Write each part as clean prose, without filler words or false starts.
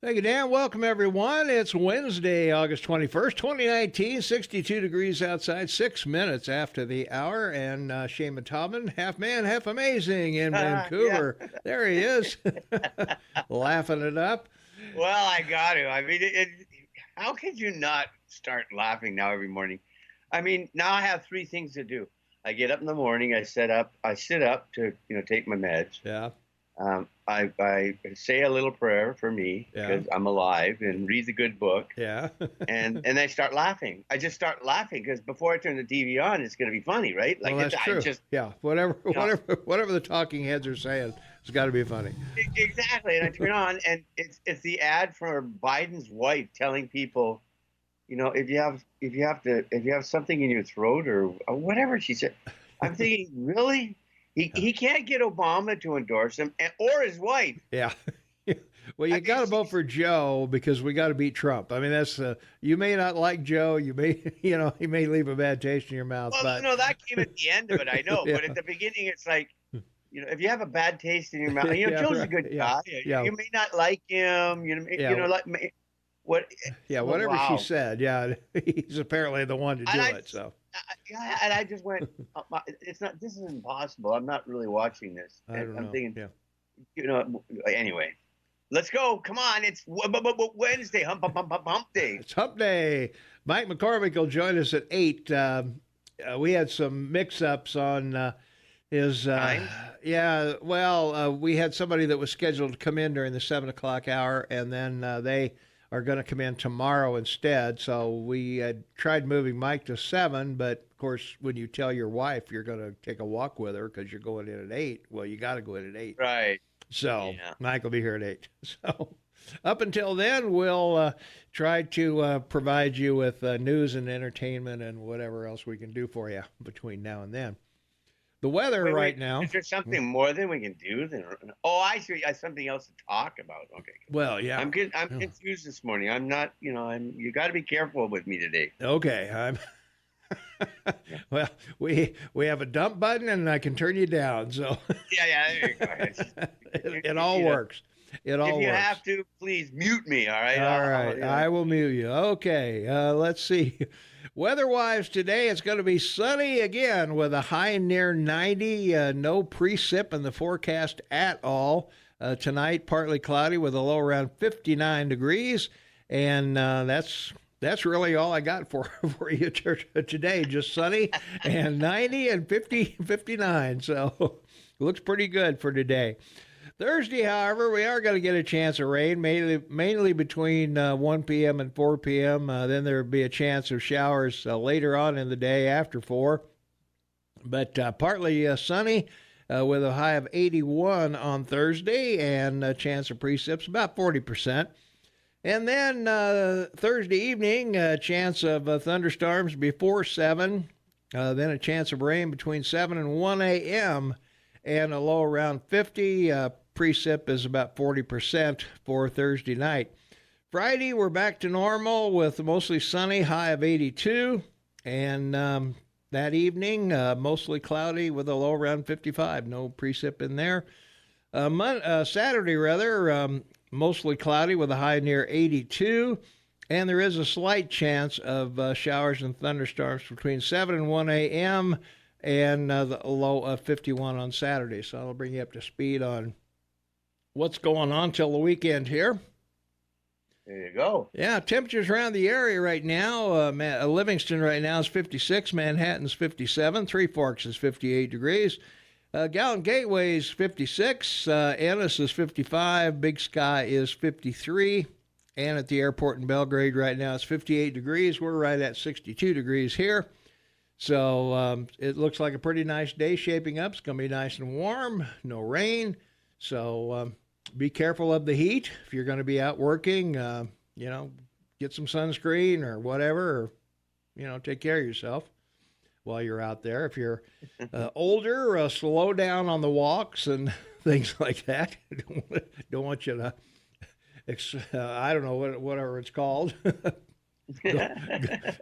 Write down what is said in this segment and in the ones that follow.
Thank you, Dan. Welcome, everyone. It's Wednesday, August 21st, 2019, 62 degrees outside, 6 minutes after the hour. And Shane Tobin, half man, half amazing in Yeah. Vancouver. There he is, laughing it up. Well, I got to. I mean, how could you not start laughing now every morning? I mean, now I have three things to do. I get up in the morning. I sit up to take my meds. Yeah, I say a little prayer for me yeah, because I'm alive and read the good book, yeah. and I start laughing. I just start laughing because before I turn the TV on, it's going to be funny, right? Well, Like that's I true. just Yeah, whatever, you know whatever the talking heads are saying, it's got to be funny. exactly. And I turn on, and it's the ad for Biden's wife telling people, if you have something in your throat or whatever she said. I'm thinking, really? Yeah, He can't get Obama to endorse him, or his wife. yeah. Well, I you mean, got to vote for Joe because we got to beat Trump. I mean, that's you may not like Joe. You may, he may leave a bad taste in your mouth, well, but no, that came at the end of it, I know, yeah, but at the beginning, it's like, if you have a bad taste in your mouth, yeah, Joe's a right, good yeah, guy. yeah, You may not like him, yeah, what? yeah. Oh, Whatever she wow. said, yeah, he's apparently the one to And do it. So I just went, it's not. This is impossible. I'm not really watching this, I and don't I'm know. thinking, Yeah, anyway. Let's go. Come on. It's Wednesday. Hump day. it's Hump Day. Mike McCormick will join us at 8. We had some mix-ups on his. Times. Yeah, well, we had somebody that was scheduled to come in during the 7 o'clock hour, and then they are going to come in tomorrow instead. So we had tried moving Mike to 7, but of course, when you tell your wife you're going to take a walk with her because you're going in at 8, well, you got to go in at 8. Right. So Yeah. Mike will be here at 8. So up until then, we'll try to provide you with news and entertainment and whatever else we can do for you between now and then. The weather right Wait. now, Is there something more than we can do? Oh, I see. I something else to talk about. Okay. well, yeah. I'm Oh, confused this morning. I'm not. You got to be careful with me today. okay, I'm. Yeah. Well, we have a dump button and I can turn you down, so Yeah. Yeah. There you go. it all works. It If all you works. have to, please mute me. All right. All right, I will mute you. Okay, let's see. Weather-wise today, it's going to be sunny again with a high near 90. No precip in the forecast at all. Tonight, partly cloudy with a low around 59 degrees, and that's really all I got for for you today. Just sunny and 90 and 59. So looks pretty good for today. Thursday, however, we are going to get a chance of rain, mainly between 1 p.m. and 4 p.m. Then there will be a chance of showers later on in the day after 4. But partly sunny with a high of 81 on Thursday and a chance of precipits about 40%. And then Thursday evening, a chance of thunderstorms before 7. Then a chance of rain between 7 and 1 a.m. and a low around 50. Precip is about 40% for Thursday night. Friday, we're back to normal with mostly sunny, high of 82. And that evening, mostly cloudy with a low around 55. No precip in there. Saturday, rather, mostly cloudy with a high near 82. And there is a slight chance of showers and thunderstorms between 7 and 1 a.m. and the low of 51 on Saturday. So I'll bring you up to speed on what's going on till the weekend here. There you go. Yeah, temperatures around the area right now. Livingston right now is 56. Manhattan's 57. Three Forks is 58 degrees. Gallant Gateway is 56. Ennis is 55. Big Sky is 53. And at the airport in Belgrade right now, it's 58 degrees. We're right at 62 degrees here. So it looks like a pretty nice day shaping up. It's going to be nice and warm. No rain. So be careful of the heat if you're going to be out working. Get some sunscreen or whatever, or, take care of yourself while you're out there. If you're older, slow down on the walks and things like that. Don't want you to, I don't know, whatever it's called,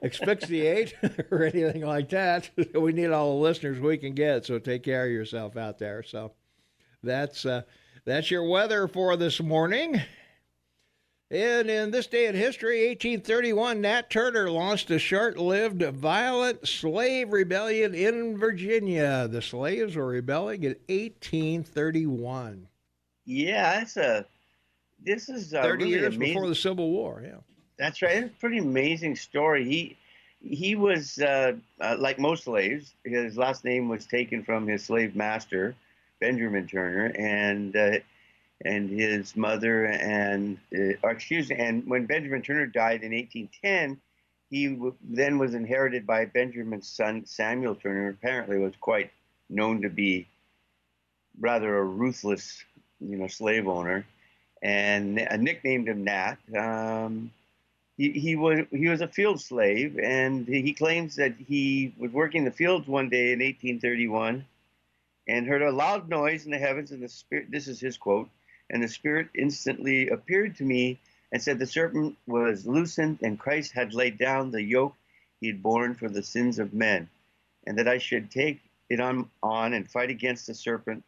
asphyxiate or anything like that. We need all the listeners we can get, so take care of yourself out there. So that's your weather for this morning. And in this day in history, 1831, Nat Turner launched a short-lived violent slave rebellion in Virginia. The slaves were rebelling in 1831. Yeah, this is 30 really years amazing. before the Civil War, yeah. That's right. It's a pretty amazing story. He was like most slaves. His last name was taken from his slave master, Benjamin Turner, and his mother and when Benjamin Turner died in 1810, then was inherited by Benjamin's son Samuel Turner. Apparently, was quite known to be rather a ruthless, slave owner, and nicknamed him Nat. He was a field slave, and he claims that he was working in the fields one day in 1831 and heard a loud noise in the heavens, and the spirit. This is his quote. And the Spirit instantly appeared to me and said the serpent was loosened, and Christ had laid down the yoke he had borne for the sins of men, and that I should take it on and fight against the serpent.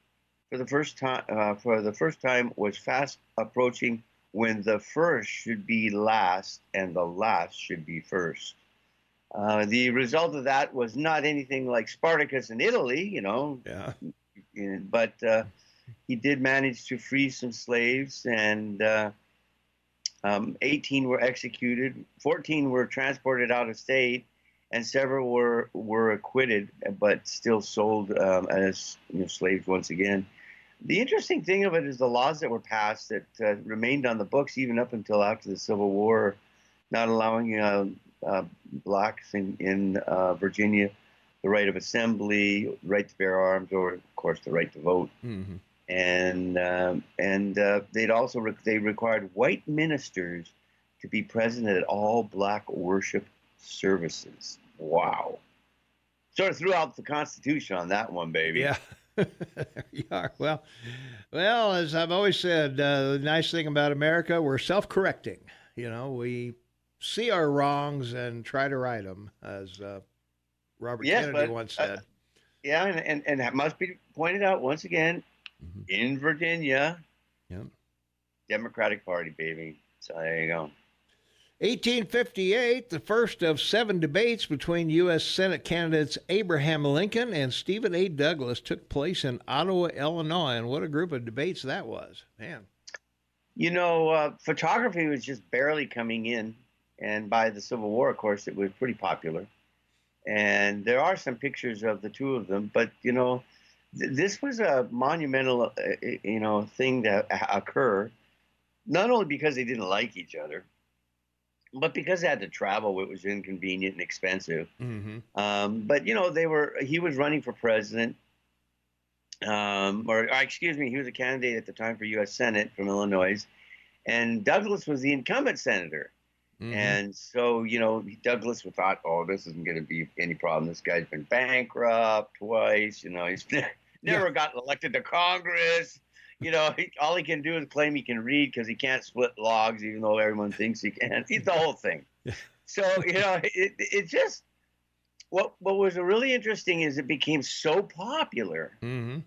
For the first time was fast approaching, when the first should be last and the last should be first. The result of that was not anything like Spartacus in Italy, Yeah. But he did manage to free some slaves, and 18 were executed, 14 were transported out of state, and several were acquitted, but still sold as slaves once again. The interesting thing of it is the laws that were passed that remained on the books even up until after the Civil War, not allowing blacks in Virginia the right of assembly, right to bear arms, or of course the right to vote. Mm-hmm. And they required white ministers to be present at all black worship services. Wow. Sort of threw out the Constitution on that one, baby. Yeah. There you are. Well, as I've always said, the nice thing about America, we're self-correcting. We see our wrongs and try to right them, as Robert Kennedy once said. And that must be pointed out once again. Mm-hmm. In Virginia, yep. Democratic Party, baby. So there you go. 1858, the first of 7 debates between U.S. Senate candidates Abraham Lincoln and Stephen A. Douglas took place in Ottawa, Illinois. And what a group of debates that was, man. Photography was just barely coming in. And by the Civil War, of course, it was pretty popular. And there are some pictures of the two of them. But, this was a monumental, thing to occur, not only because they didn't like each other, but because they had to travel, it was inconvenient and expensive. Mm-hmm. But he was running for president, he was a candidate at the time for U.S. Senate from Illinois, and Douglas was the incumbent senator. Mm-hmm. And so, Douglas thought, this isn't going to be any problem. This guy's been bankrupt twice. He's never gotten elected to Congress. All he can do is claim he can read because he can't split logs, even though everyone thinks he can. He's the whole thing. So, it just, what was really interesting is it became so popular mm-hmm.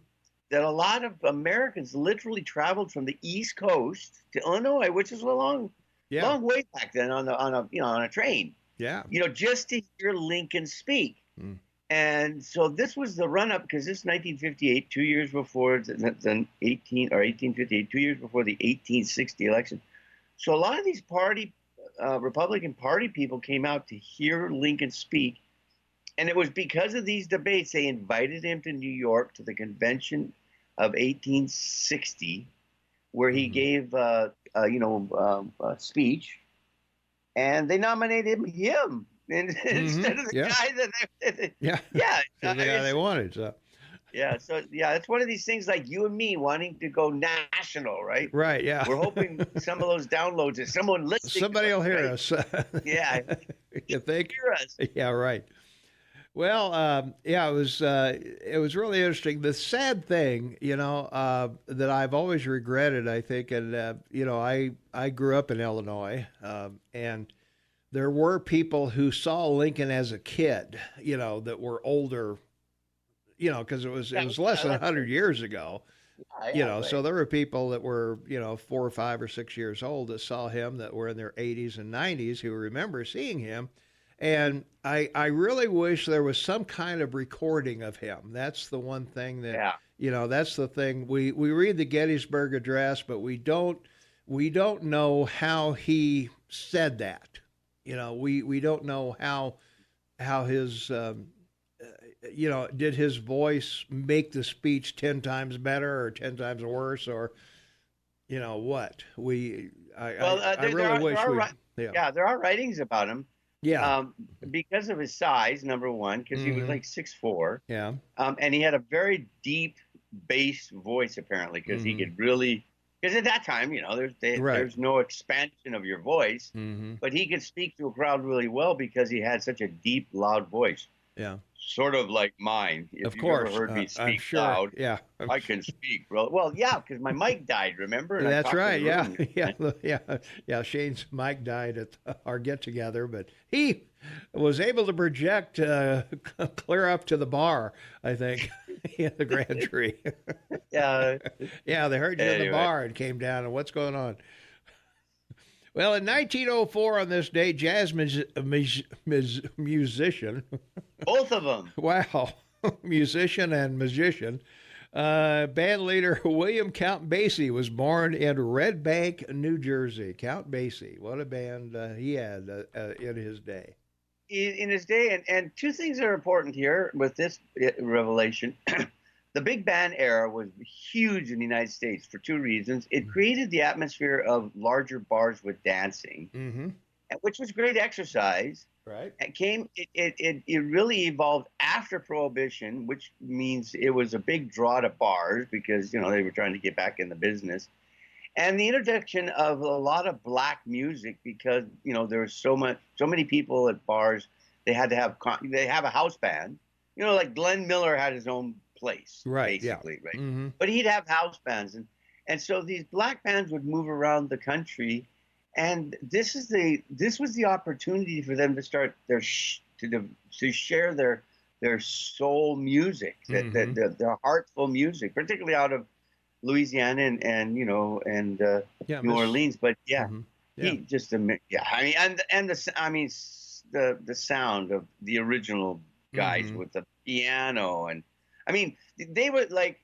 that a lot of Americans literally traveled from the East Coast to Illinois, which is a long way back then on a train. Yeah. just to hear Lincoln speak. Mm. And so this was the run-up, because this is 1958, 2 years before the 1858, 2 years before the 1860 election. So a lot of these Republican Party people came out to hear Lincoln speak. And it was because of these debates they invited him to New York to the convention of 1860, where he gave a speech, and they nominated him. Instead of the guy that the guy they wanted. So. It's one of these things like you and me wanting to go national, right? Right. Yeah. We're hoping some of those downloads is someone listening. Somebody will hear us. Yeah. You think? Hear us. Yeah. Right. Well, it was really interesting. The sad thing, that I've always regretted, I think, and I grew up in Illinois, and there were people who saw Lincoln as a kid, that were older, because it was less than 100 years ago. So there were people that were, 4 or 5 or 6 years old that saw him, that were in their 80s and 90s, who remember seeing him. And I really wish there was some kind of recording of him. That's the one thing that, that's the thing. We read the Gettysburg Address, but we don't know how he said that. We don't know how his, did his voice make the speech 10 times better or 10 times worse, or, what? I really wish there are writings about him. Yeah. Because of his size, number one, because he was like 6'4". Yeah. And he had a very deep bass voice, apparently, because he could really, because at that time, there's no expansion of your voice, but he could speak to a crowd really well because he had such a deep, loud voice. Yeah. Sort of like mine. If of course. You've ever heard me speak sure. loud, yeah. I can speak. Well, yeah, because my mic died, remember? And that's right. Yeah. Shane's mic died at our get-together, but he was able to project clear up to the bar, I think, in the Grand Tree. Yeah. Yeah, they heard you in the bar and came down, and what's going on? Well, in 1904, on this day, jazz musician. Both of them. Wow. Musician and magician. Band leader William Count Basie was born in Red Bank, New Jersey. Count Basie. What a band he had in his day. In his day, and two things are important here with this revelation. The big band era was huge in the United States for two reasons. It created the atmosphere of larger bars with dancing, which was great exercise. Right. It really evolved after Prohibition, which means it was a big draw to bars because, they were trying to get back in the business. And the introduction of a lot of black music because, there was so many people at bars. They had to have a house band, like Glenn Miller had his own place, right? Basically, yeah. Right. But he'd have house bands, and so these black bands would move around the country, and this was the opportunity for them to start to share their soul music, their heartful music, particularly out of Louisiana and New Orleans. But he just the sound of the original guys with the piano and. They were like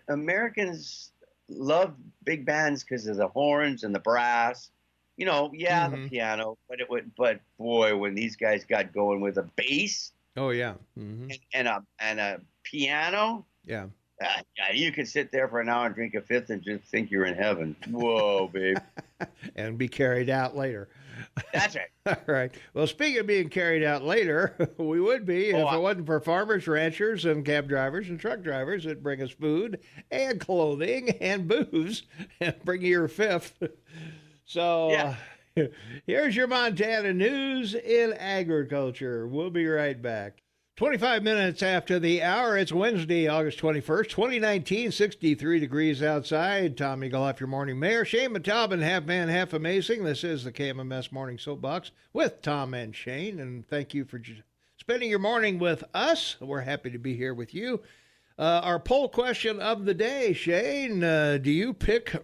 Americans loved big bands because of the horns and the brass, the piano, but boy, when these guys got going with a bass, and a piano, you could sit there for an hour and drink a fifth and just think you're in heaven. Whoa, babe. And be carried out later. That's right. All right. Well, speaking of being carried out later, we would be if it wasn't for farmers, ranchers, and cab drivers and truck drivers that bring us food and clothing and booze and bring you your fifth. So here's your Montana news in agriculture. We'll be right back. 25 minutes after the hour, it's Wednesday, August 21st, 2019, 63 degrees outside. Tom Eagleoff, your morning mayor. Shane Mataubin, half man, half amazing. This is the KMMS Morning Soapbox with Tom and Shane, and thank you for spending your morning with us. We're happy to be here with you. Our poll question of the day, Shane, do you pick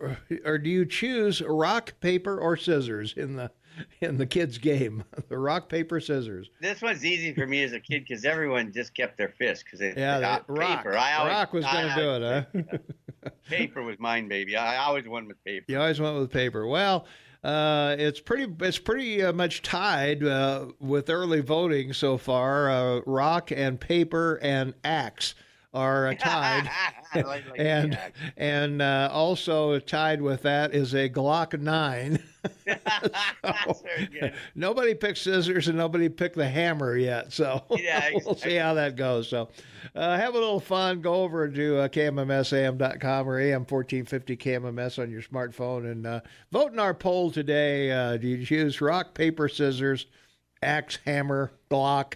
or do you choose rock, paper, or scissors in the kids' game? The rock, paper, scissors. This one's easy for me as a kid because everyone just kept their fist because rock. Paper. Rock was going to do it, huh? Paper was mine, baby. I always went with paper. You always went with paper. Well, it's pretty much tied with early voting so far. Rock and paper and axe are tied. and also tied with that is a Glock 9. That's very good. Nobody picked scissors and nobody picked the hammer yet, so we'll see how that goes. So have a little fun. Go over to KMMSAM.com or AM 1450 KMMS on your smartphone and vote in our poll today. Do you choose rock, paper, scissors, axe, hammer, Glock,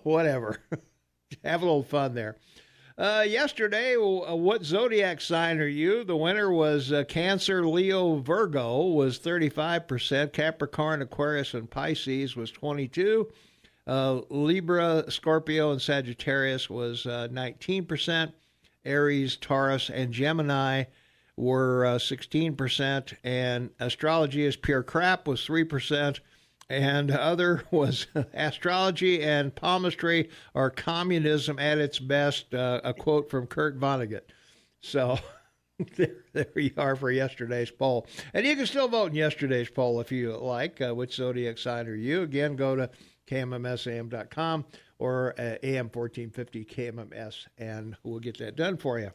whatever? Have a little fun there. Yesterday, what zodiac sign are you? The winner was Cancer, Leo, Virgo was 35%. Capricorn, Aquarius, and Pisces was 22%. Libra, Scorpio, and Sagittarius was 19%. Aries, Taurus, and Gemini were 16%, and astrology is pure crap was 3%, and other was astrology and palmistry are communism at its best, a quote from Kurt Vonnegut. So there you are for yesterday's poll. And you can still vote in yesterday's poll if you like. Which zodiac sign are you? Again, go to KMMSAM.com or AM 1450 KMMS, and we'll get that done for you.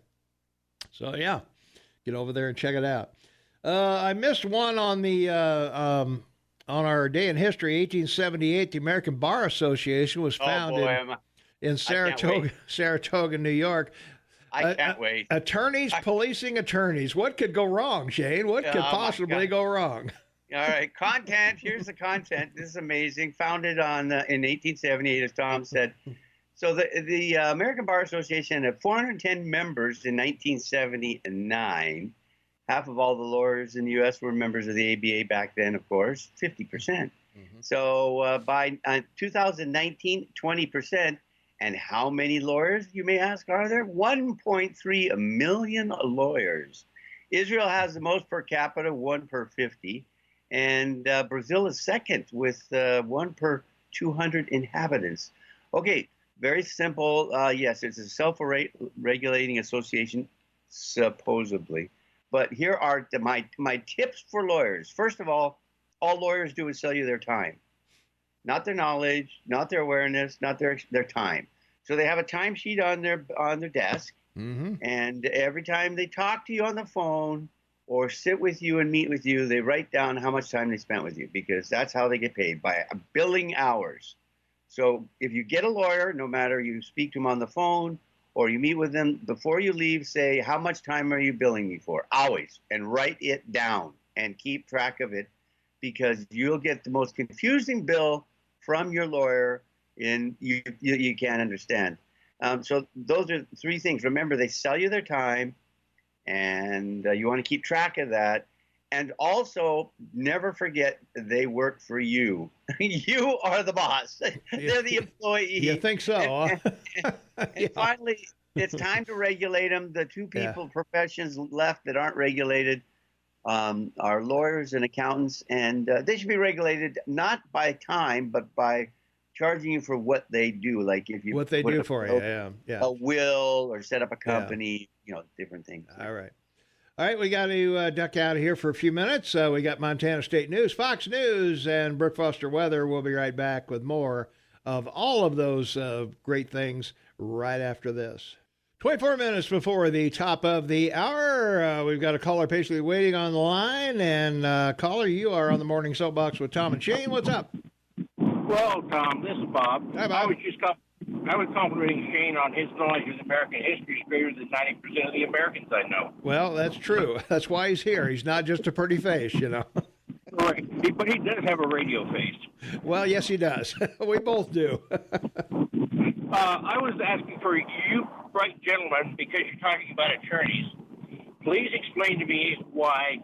So, yeah, get over there and check it out. I missed one on the on our day in history. 1878, the American Bar Association was founded in Saratoga, New York. I can't wait. Attorneys policing attorneys. What could go wrong, Shane? What could possibly go wrong? All right, content. Here's the content. This is amazing. Founded in 1878, as Tom said. So the American Bar Association had 410 members in 1979. Half of all the lawyers in the U.S. were members of the ABA back then, of course, 50%. Mm-hmm. So by 2019, 20%. And how many lawyers, you may ask, are there? 1.3 million lawyers. Israel has the most per capita, 1 per 50. And Brazil is second with 1 per 200 inhabitants. Okay, very simple. Yes, it's a self-regulating association, supposedly. But here are my tips for lawyers. First of all lawyers do is sell you their time. Not their knowledge, not their awareness, not their time. So they have a timesheet on their desk, mm-hmm. and every time they talk to you on the phone or sit with you and meet with you, they write down how much time they spent with you, because that's how they get paid, by billing hours. So if you get a lawyer, no matter you speak to them on the phone or you meet with them, before you leave, say, how much time are you billing me for? Always. And write it down and keep track of it, because you'll get the most confusing bill from your lawyer and you can't understand. So those are 3 things. Remember, they sell you their time, and you want to keep track of that. And also, never forget, they work for you. You are the boss. They're the employee. You think so? Huh? And finally, it's time to regulate them. The 2 professions left that aren't regulated are lawyers and accountants, and they should be regulated not by time, but by charging you for what they do. Like if you do for you, a will or set up a company, different things. All right, we got to duck out of here for a few minutes. We got Montana State News, Fox News, and Brooke Foster Weather. We'll be right back with more of all of those great things right after this. 24 minutes before the top of the hour, we've got a caller patiently waiting on the line. And caller, you are on the Morning Soapbox with Tom and Shane. What's up? Well, Tom, this is Bob. Hi, Bob. I was complimenting Shane on his knowledge of American history is greater than 90% of the Americans I know. Well, that's true. That's why he's here. He's not just a pretty face, Right. But he does have a radio face. Well, yes, he does. We both do. I was asking for you, bright gentlemen, because you're talking about attorneys. Please explain to me why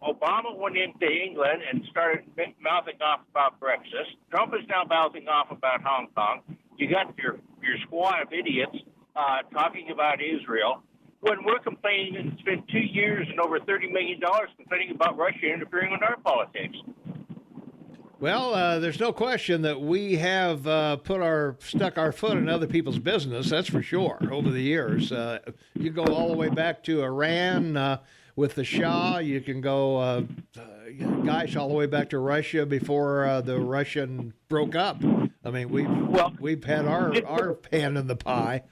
Obama went into England and started mouthing off about Brexit. Trump is now mouthing off about Hong Kong. You got your squad of idiots talking about Israel, when we're complaining and spent 2 years and over $30 million complaining about Russia interfering with our politics. Well, there's no question that we have stuck our foot in other people's business. That's for sure. Over the years, you go all the way back to Iran with the Shah. You can go, all the way back to Russia before the Russian broke up. I mean, we've had our hand in the pie.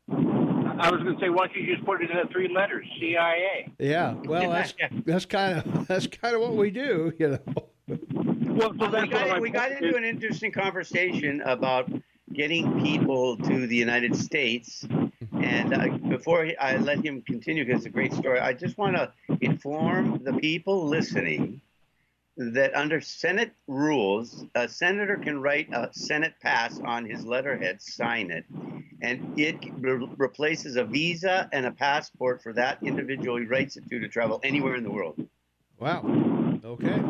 I was going to say, why don't you just put it in the 3 letters, CIA? Yeah, well, that's kind of what we do, Well, we got into an interesting conversation about getting people to the United States. And before I let him continue, because it's a great story, I just want to inform the people listening that under Senate rules, a senator can write a Senate pass on his letterhead, sign it, and it replaces a visa and a passport for that individual he writes it to travel anywhere in the world. Wow. Okay.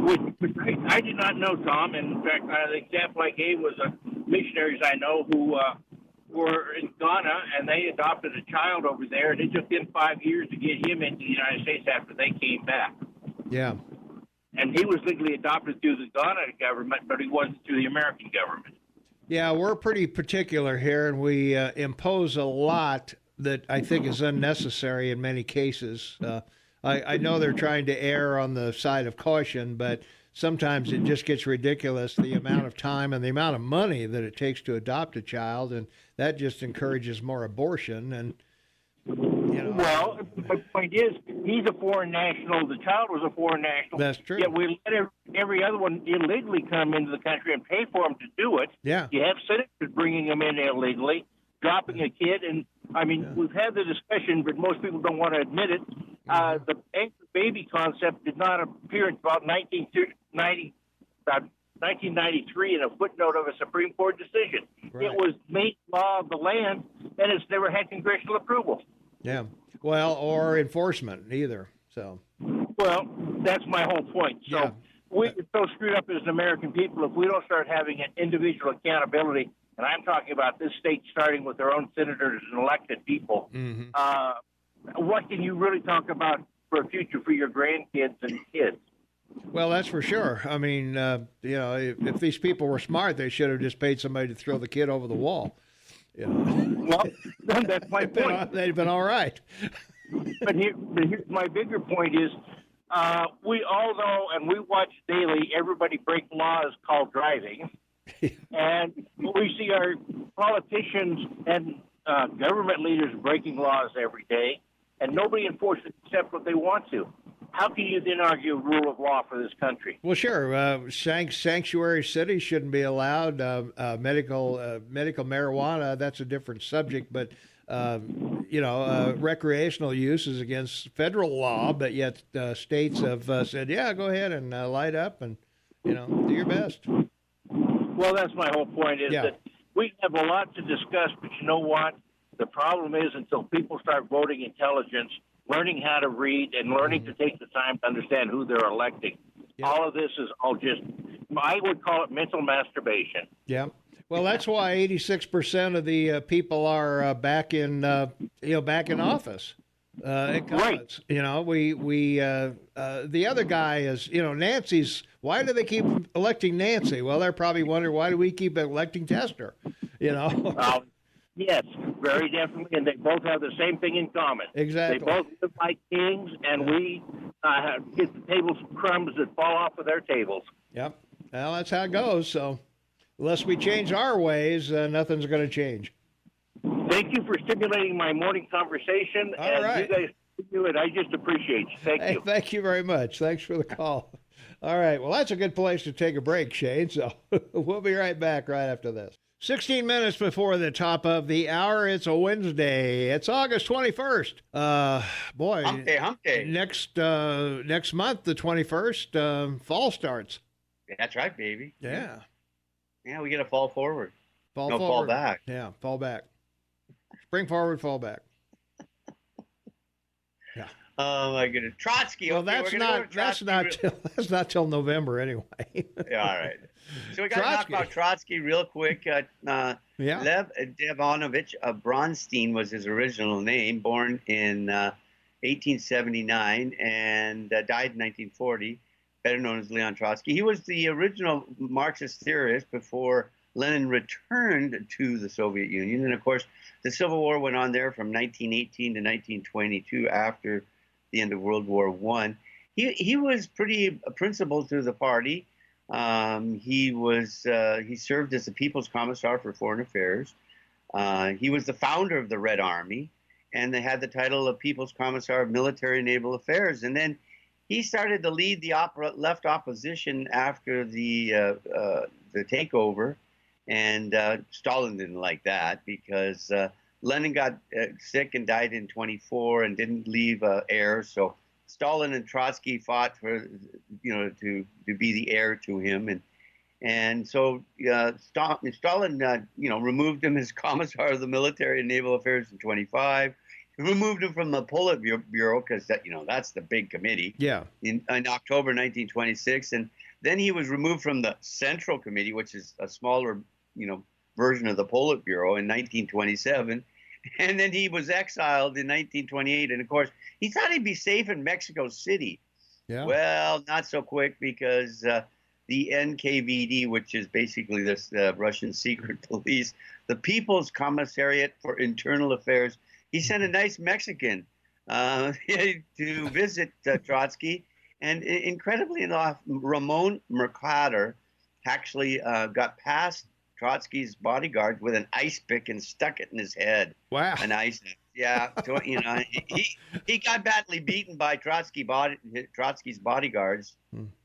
I did not know, Tom. And in fact, the example I gave was missionaries I know who were in Ghana, and they adopted a child over there, and it took them 5 years to get him into the United States after they came back. Yeah. And he was legally adopted through the Ghana government, but he wasn't through the American government. Yeah, we're pretty particular here, and we impose a lot that I think is unnecessary in many cases. I know they're trying to err on the side of caution, but sometimes it just gets ridiculous, the amount of time and the amount of money that it takes to adopt a child, and that just encourages more abortion. And Well, my point is, he's a foreign national. The child was a foreign national. That's true. Yet we let every other one illegally come into the country and pay for them to do it. Yeah. You have senators bringing them in illegally, dropping a kid. And, I mean, we've had the discussion, but most people don't want to admit it. The anchor baby concept did not appear until about 1993 in a footnote of a Supreme Court decision. Right. It was made law of the land, and it's never had congressional approval. Yeah. Well, or enforcement either. So. Well, that's my whole point. So Yeah. we're so screwed up as an American people if we don't start having an individual accountability, and I'm talking about this state starting with their own senators and elected people. Mm-hmm. What can you really talk about for a future for your grandkids and kids? Well, that's for sure. I mean, if these people were smart, they should have just paid somebody to throw the kid over the wall. Well, that's my point. They'd been all right. But here's my bigger point is, we all know and we watch daily everybody break laws called driving. And we see our politicians and government leaders breaking laws every day, and nobody enforces except what they want to. How can you then argue rule of law for this country? Well, sure. Sanctuary cities shouldn't be allowed. Medical marijuana, that's a different subject. But, recreational use is against federal law, but yet states have said, yeah, go ahead and light up and, do your best. Well, that's my whole point is that we have a lot to discuss, but you know what? The problem is until people start voting intelligence, learning how to read, and learning to take the time to understand who they're electing. Yeah. All of this is all just, I would call it mental masturbation. Yeah. Well, that's why 86% of the people are back in office. Right. The other guy is, Nancy's. Why do they keep electing Nancy? Well, they're probably wondering, why do we keep electing Tester? Yes, very definitely, and they both have the same thing in common. Exactly. They both live like kings, and we get the table crumbs that fall off of their tables. Yep. Well, that's how it goes. So unless we change our ways, nothing's going to change. Thank you for stimulating my morning conversation. All right. You guys do it. I just appreciate you. Thank you. Thank you very much. Thanks for the call. All right. Well, that's a good place to take a break, Shane. So we'll be right back right after this. 16 minutes before the top of the hour. It's a Wednesday. It's August 21st. Boy. Hump day. Next month, the 21st, fall starts. That's right, baby. Yeah. Yeah, we get a fall forward. Fall back. Yeah, fall back. Spring forward, fall back. Yeah. Oh my goodness, Trotsky. Well, okay, that's not till November anyway. Yeah, all right. So we got to talk about Trotsky real quick. Lev Devanovich Bronstein was his original name, born in 1879 and died in 1940, better known as Leon Trotsky. He was the original Marxist theorist before Lenin returned to the Soviet Union. And, of course, the Civil War went on there from 1918 to 1922 after the end of World War I. He was pretty principled to the party. He served as the People's Commissar for Foreign Affairs. He was the founder of the Red Army, and they had the title of People's Commissar of Military and Naval Affairs. And then he started to lead the left opposition after the takeover, and Stalin didn't like that because Lenin got sick and died in 1924 and didn't leave heir. So Stalin and Trotsky fought for, to be the heir to him, and so Stalin, removed him as Commissar of the Military and Naval Affairs in 1925. Removed him from the Politburo because that's the big committee. Yeah. In October 1926, and then he was removed from the Central Committee, which is a smaller, version of the Politburo in 1927. And then he was exiled in 1928. And of course, he thought he'd be safe in Mexico City. Yeah. Well, not so quick, because the NKVD, which is basically this Russian secret police, the People's Commissariat for Internal Affairs, he sent a nice Mexican to visit Trotsky. And incredibly enough, Ramon Mercader actually got past Trotsky's bodyguard with an ice pick and stuck it in his head. Wow. An ice, yeah. So, he got badly beaten by Trotsky's bodyguards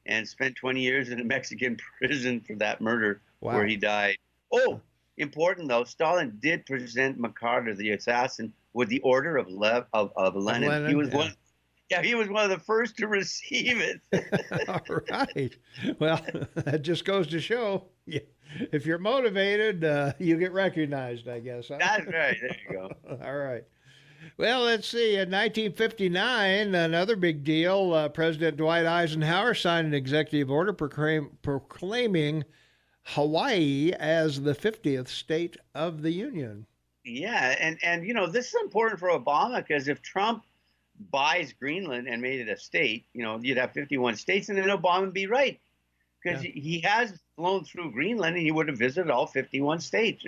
and spent 20 years in a Mexican prison for that murder, where he died. Oh, important though, Stalin did present Mercader, the assassin, with the Order of Lenin. He was one. Yeah, he was one of the first to receive it. All right. Well, that just goes to show, if you're motivated, you get recognized, I guess. Huh? That's right. There you go. All right. Well, let's see. In 1959, another big deal. President Dwight Eisenhower signed an executive order proclaiming Hawaii as the 50th state of the Union. Yeah, and this is important for Obama, because if Trump buys Greenland and made it a state, you'd have 51 states, and then Obama would be right, because he has flown through Greenland and he would have visited all 51 states.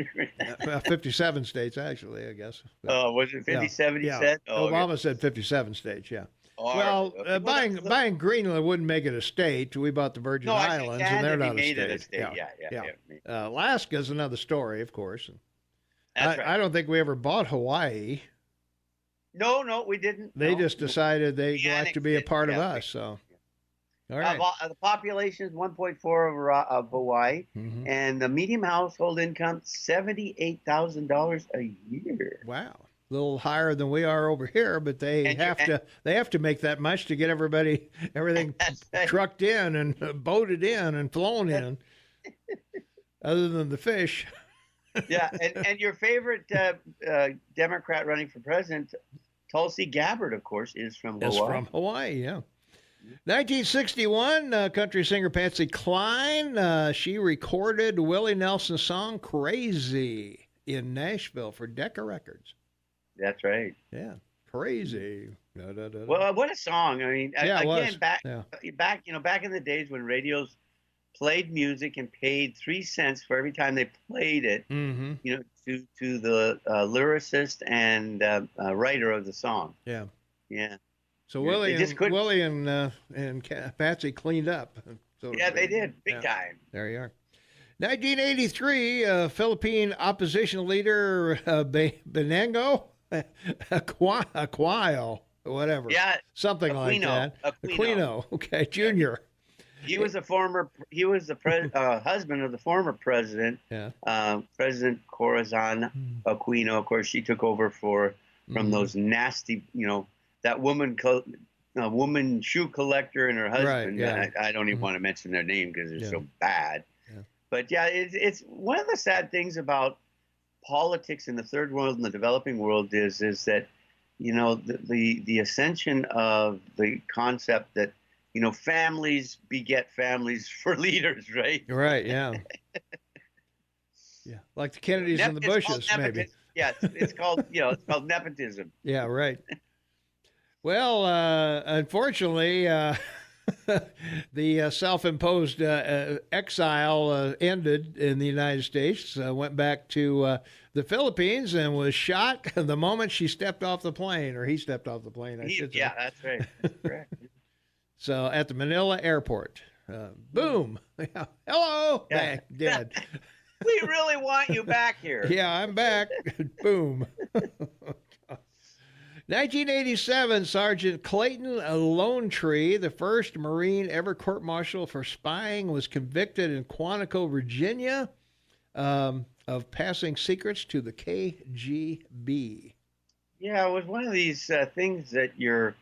57 states, actually, I guess. Oh, was it 57 he said? Oh, Obama said 57 states, yeah. All well, right. buying Greenland wouldn't make it a state. We bought the Virgin Islands, and they're not a state. Yeah. Alaska's another story, of course. That's right. I don't think we ever bought Hawaii. No, we didn't. They just decided they'd like to be a part of us. So, all right. The population is 1.4 of Hawaii, and the median household income $78,000 a year. Wow, a little higher than we are over here, but they have to make that much to get everything trucked in and boated in and flown in. Other than the fish. Yeah, and your favorite Democrat running for president, Tulsi Gabbard, of course, is from Hawaii. Is from Hawaii, yeah. 1961, country singer Patsy Cline, she recorded Willie Nelson's song "Crazy" in Nashville for Decca Records. That's right. Yeah, crazy. Well, what a song! I mean, again, back in the days when radios played music and paid 3 cents for every time they played it, to the lyricist and writer of the song. Yeah. So Willie and Patsy cleaned up. They did big time. There you are. 1983, Philippine opposition leader Benigno Aquino, whatever. Yeah, something like that. Aquino, okay, Junior. He was the husband of the former president, President Corazon Aquino. Of course, she took over from those nasty, that woman shoe collector and her husband. Right, yeah. I don't even want to mention their name because they're so bad. Yeah. But it's one of the sad things about politics in the third world and the developing world is that, the ascension of the concept that, families beget families for leaders, right? Right, yeah. Yeah, like the Kennedys and the Bushes, maybe. Yeah, it's called nepotism. Yeah, right. Well, unfortunately, the self-imposed exile ended in the United States, went back to the Philippines, and was shot the moment she stepped off the plane, or he stepped off the plane, I should say. Yeah, that's right. That's correct. So at the Manila airport, boom, hello, bang, dead. We really want you back here. Yeah, I'm back. Boom. 1987, Sergeant Clayton Lone Tree, the first Marine ever court-martialed for spying, was convicted in Quantico, Virginia, of passing secrets to the KGB. Yeah, it was one of these things that your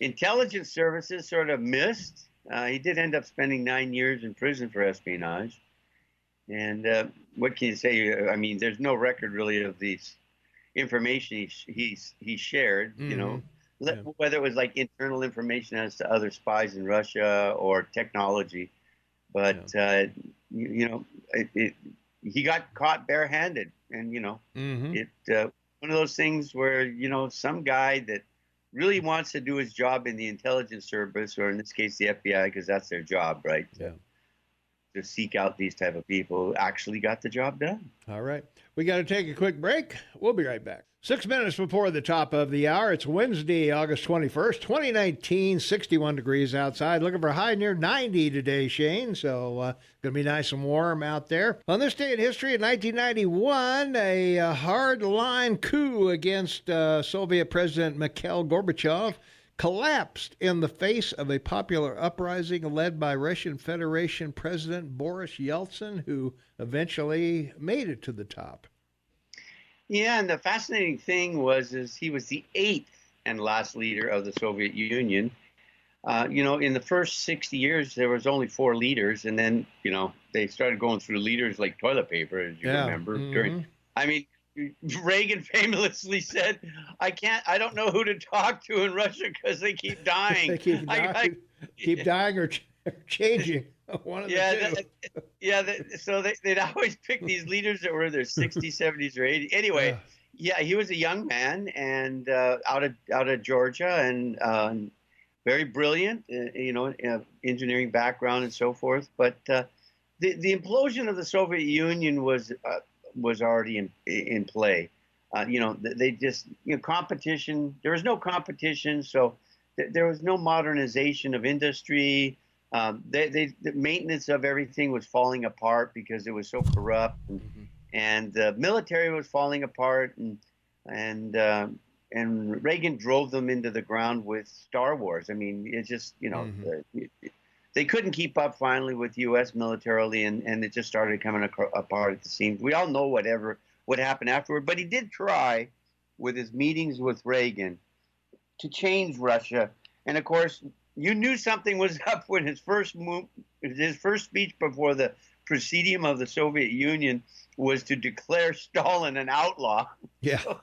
intelligence services sort of missed. He did end up spending 9 years in prison for espionage. And what can you say? I mean, there's no record really of these information he shared, whether it was like internal information as to other spies in Russia or technology. But, he got caught barehanded, and it one of those things where some guy that really wants to do his job in the intelligence service, or in this case the FBI, because that's their job, right? Yeah. To seek out these type of people, actually got the job done. All right. We got to take a quick break. We'll be right back. 6 minutes before the top of the hour. It's Wednesday, August 21st, 2019, 61 degrees outside. Looking for a high near 90 today, Shane. So going to be nice and warm out there. On this day in history, in 1991, a hard-line coup against Soviet President Mikhail Gorbachev collapsed in the face of a popular uprising led by Russian Federation President Boris Yeltsin, who eventually made it to the top. Yeah, and the fascinating thing is he was the 8th and last leader of the Soviet Union. In the first 60 years, there was only 4 leaders, and then, they started going through leaders like toilet paper, as you remember. Reagan famously said, I don't know who to talk to in Russia because they keep dying. They keep dying, keep dying or changing. One of the two. So they'd always pick these leaders that were in their 60s, 70s, or 80s. Anyway, he was a young man and out of Georgia, and very brilliant, engineering background and so forth. But the implosion of the Soviet Union was already in play. They just competition. There was no competition, so there was no modernization of industry. The maintenance of everything was falling apart because it was so corrupt, and the military was falling apart, and Reagan drove them into the ground with Star Wars. I mean, it's just they couldn't keep up finally with U.S. militarily, and it just started coming apart at the seams. We all know what happened afterward, but he did try with his meetings with Reagan to change Russia, and of course, you knew something was up when his first speech before the Presidium of the Soviet Union was to declare Stalin an outlaw. Yeah. So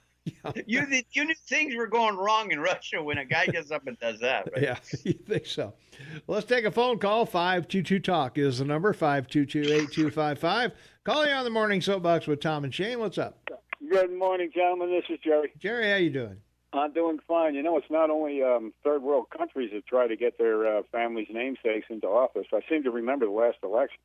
you knew things were going wrong in Russia when a guy gets up and does that, right? Yeah, you think so. Well, let's take a phone call. 522-TALK is the number, 522-8255. Calling on the Morning Soapbox with Tom and Shane. What's up? Good morning, gentlemen. This is Jerry. Jerry, how you doing? I'm doing fine. It's not only third world countries that try to get their families' namesakes into office. I seem to remember the last election.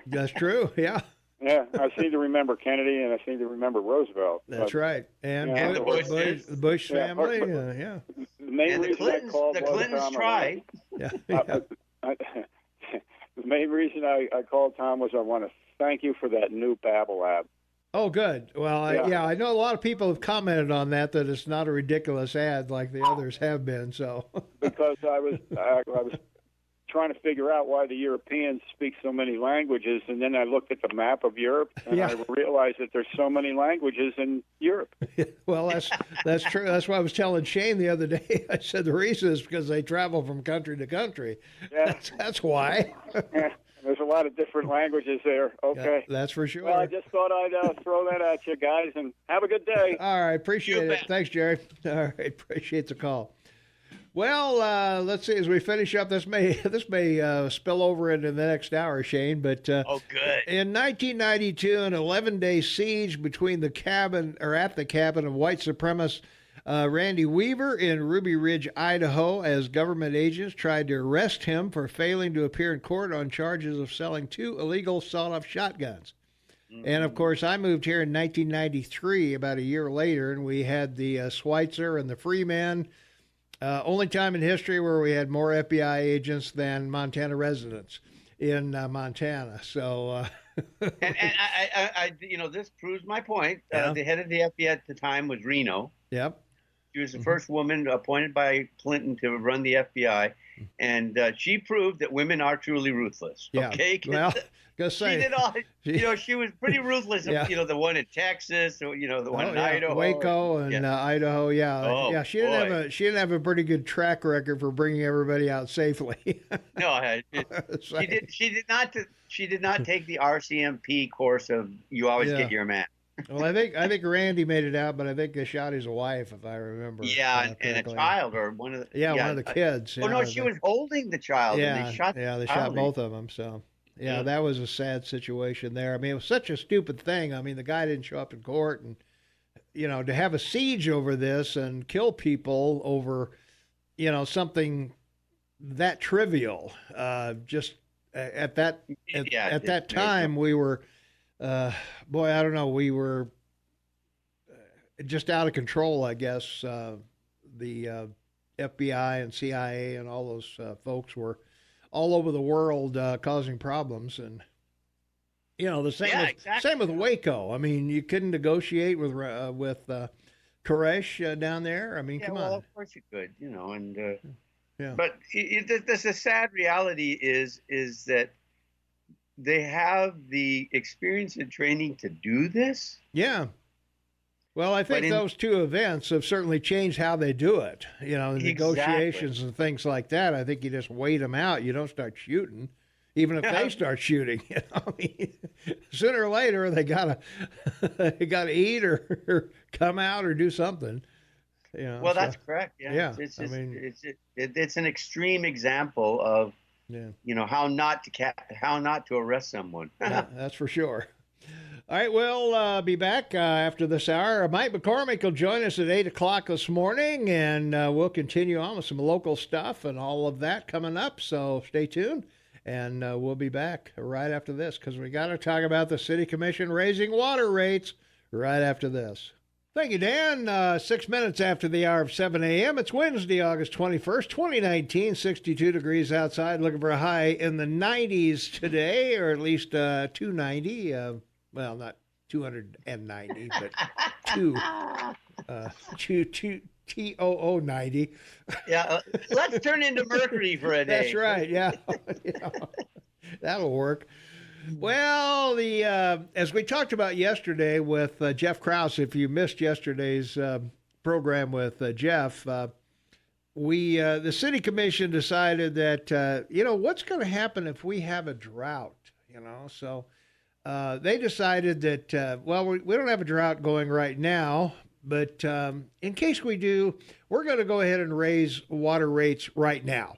That's true, yeah. Yeah, I seem to remember Kennedy, and I seem to remember Roosevelt. That's right. And the Bush family, The main reason I called the Clintons tried. Yeah. The main reason I called Tom was I want to thank you for that new Babble app. Oh, good. Well, I know a lot of people have commented on that it's not a ridiculous ad like the others have been. So because I was trying to figure out why the Europeans speak so many languages, and then I looked at the map of Europe, and I realized that there's so many languages in Europe. Well, that's true. That's why I was telling Shane the other day. I said the reason is because they travel from country to country. Yeah. That's why. Yeah. There's a lot of different languages there. Okay. Yeah, that's for sure. Well, I just thought I'd throw that at you guys, and have a good day. All right. Appreciate it. Thanks, Jerry. All right. Appreciate the call. Well, let's see. As we finish up, this may spill over into the next hour, Shane. But good. In 1992, an 11-day siege between at the cabin of white supremacist Randy Weaver in Ruby Ridge, Idaho, as government agents tried to arrest him for failing to appear in court on charges of selling 2 illegal sawed-off shotguns. And, of course, I moved here in 1993, about a year later, and we had the Schweitzer and the Freeman. Only time in history where we had more FBI agents than Montana residents in Montana. So, and I this proves my point. The head of the FBI at the time was Reno. Yep. She was the first woman appointed by Clinton to run the FBI, and she proved that women are truly ruthless. Yeah. Okay. Well, go say she did all. She was pretty ruthless. Yeah. The one in Texas, the one in Idaho, Waco, and Idaho. Yeah. Oh, yeah. She didn't have a pretty good track record for bringing everybody out safely. No, she did not take the RCMP course of you always get your man. Well, I think Randy made it out, but I think they shot his wife, if I remember. Yeah, and a child or one of the one of the kids. Oh no, she was holding the child. Yeah, and they shot. They shot both of them. So Yeah, that was a sad situation there. I mean, it was such a stupid thing. I mean, the guy didn't show up in court, and to have a siege over this and kill people over, something that trivial. Just at that time, we were, I don't know, we were just out of control, I guess. The FBI and CIA and all those folks were all over the world causing problems, and the same with Waco. I mean, you couldn't negotiate with Koresh down there. I mean, come on. Well, of course you could, and but the sad reality is that they have the experience and training to do this. Yeah. Well, I think those two events have certainly changed how they do it. The negotiations and things like that. I think you just wait them out. You don't start shooting, even if they start shooting. I mean, sooner or later they gotta eat or come out or do something. Well, that's correct. Yeah. It's an extreme example of how not to arrest someone. Yeah, that's for sure. All right, we'll be back after this hour. Mike McCormick will join us at 8 o'clock this morning, and we'll continue on with some local stuff and all of that coming up. So stay tuned, and we'll be back right after this, because we got to talk about the City Commission raising water rates right after this. Thank you, Dan. 6 minutes after the hour of 7 a.m. It's Wednesday, August 21st, 2019, 62 degrees outside, looking for a high in the 90s today, or at least 290. Well, not 290, but TOO 90. Yeah, let's turn into Mercury for a day. That's right. Yeah, that'll work. Well, as we talked about yesterday with Jeff Krause, if you missed yesterday's program with Jeff, the City Commission decided that what's going to happen if we have a drought? So. They decided that, we don't have a drought going right now, but in case we do, we're going to go ahead and raise water rates right now,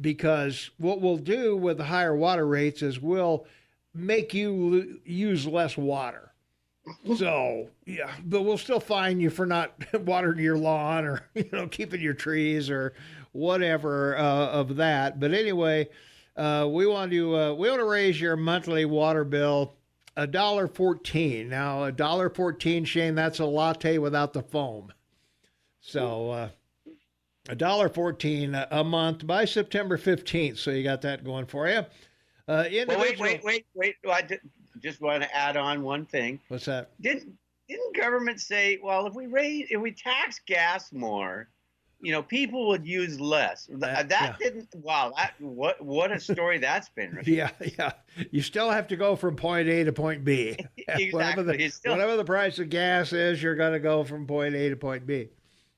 because what we'll do with the higher water rates is we'll make you use less water. So, yeah, but we'll still fine you for not watering your lawn or, keeping your trees or whatever of that. But anyway, we want to raise your monthly water bill $1.14. Now, $1.14, Shane, that's a latte without the foam. So $1.14 a month by September 15th. So you got that going for you. Wait. I just want to add on one thing. What's that? Didn't government say, well, if we tax gas more, people would use less. Didn't. Wow, what a story that's been. Right? Yeah. You still have to go from point A to point B. Exactly. Whatever the price of gas is, you're going to go from point A to point B.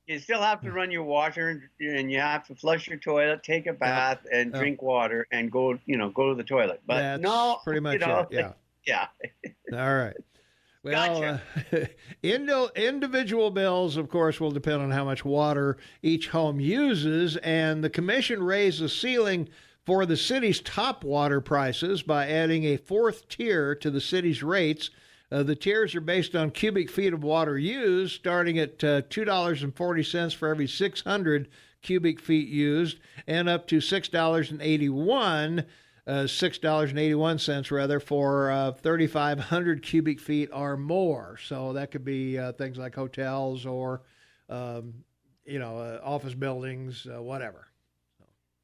You still have to run your washer, and you have to flush your toilet, take a bath, and drink water, and go to the toilet. But that's pretty much it. Yeah. Yeah. All right. Well, Gotcha. Individual bills, of course, will depend on how much water each home uses, and the commission raised the ceiling for the city's top water prices by adding a fourth tier to the city's rates. The tiers are based on cubic feet of water used, starting at $2.40 for every 600 cubic feet used, and up to $6.81 for 3,500 cubic feet or more. So that could be things like hotels or, office buildings, whatever.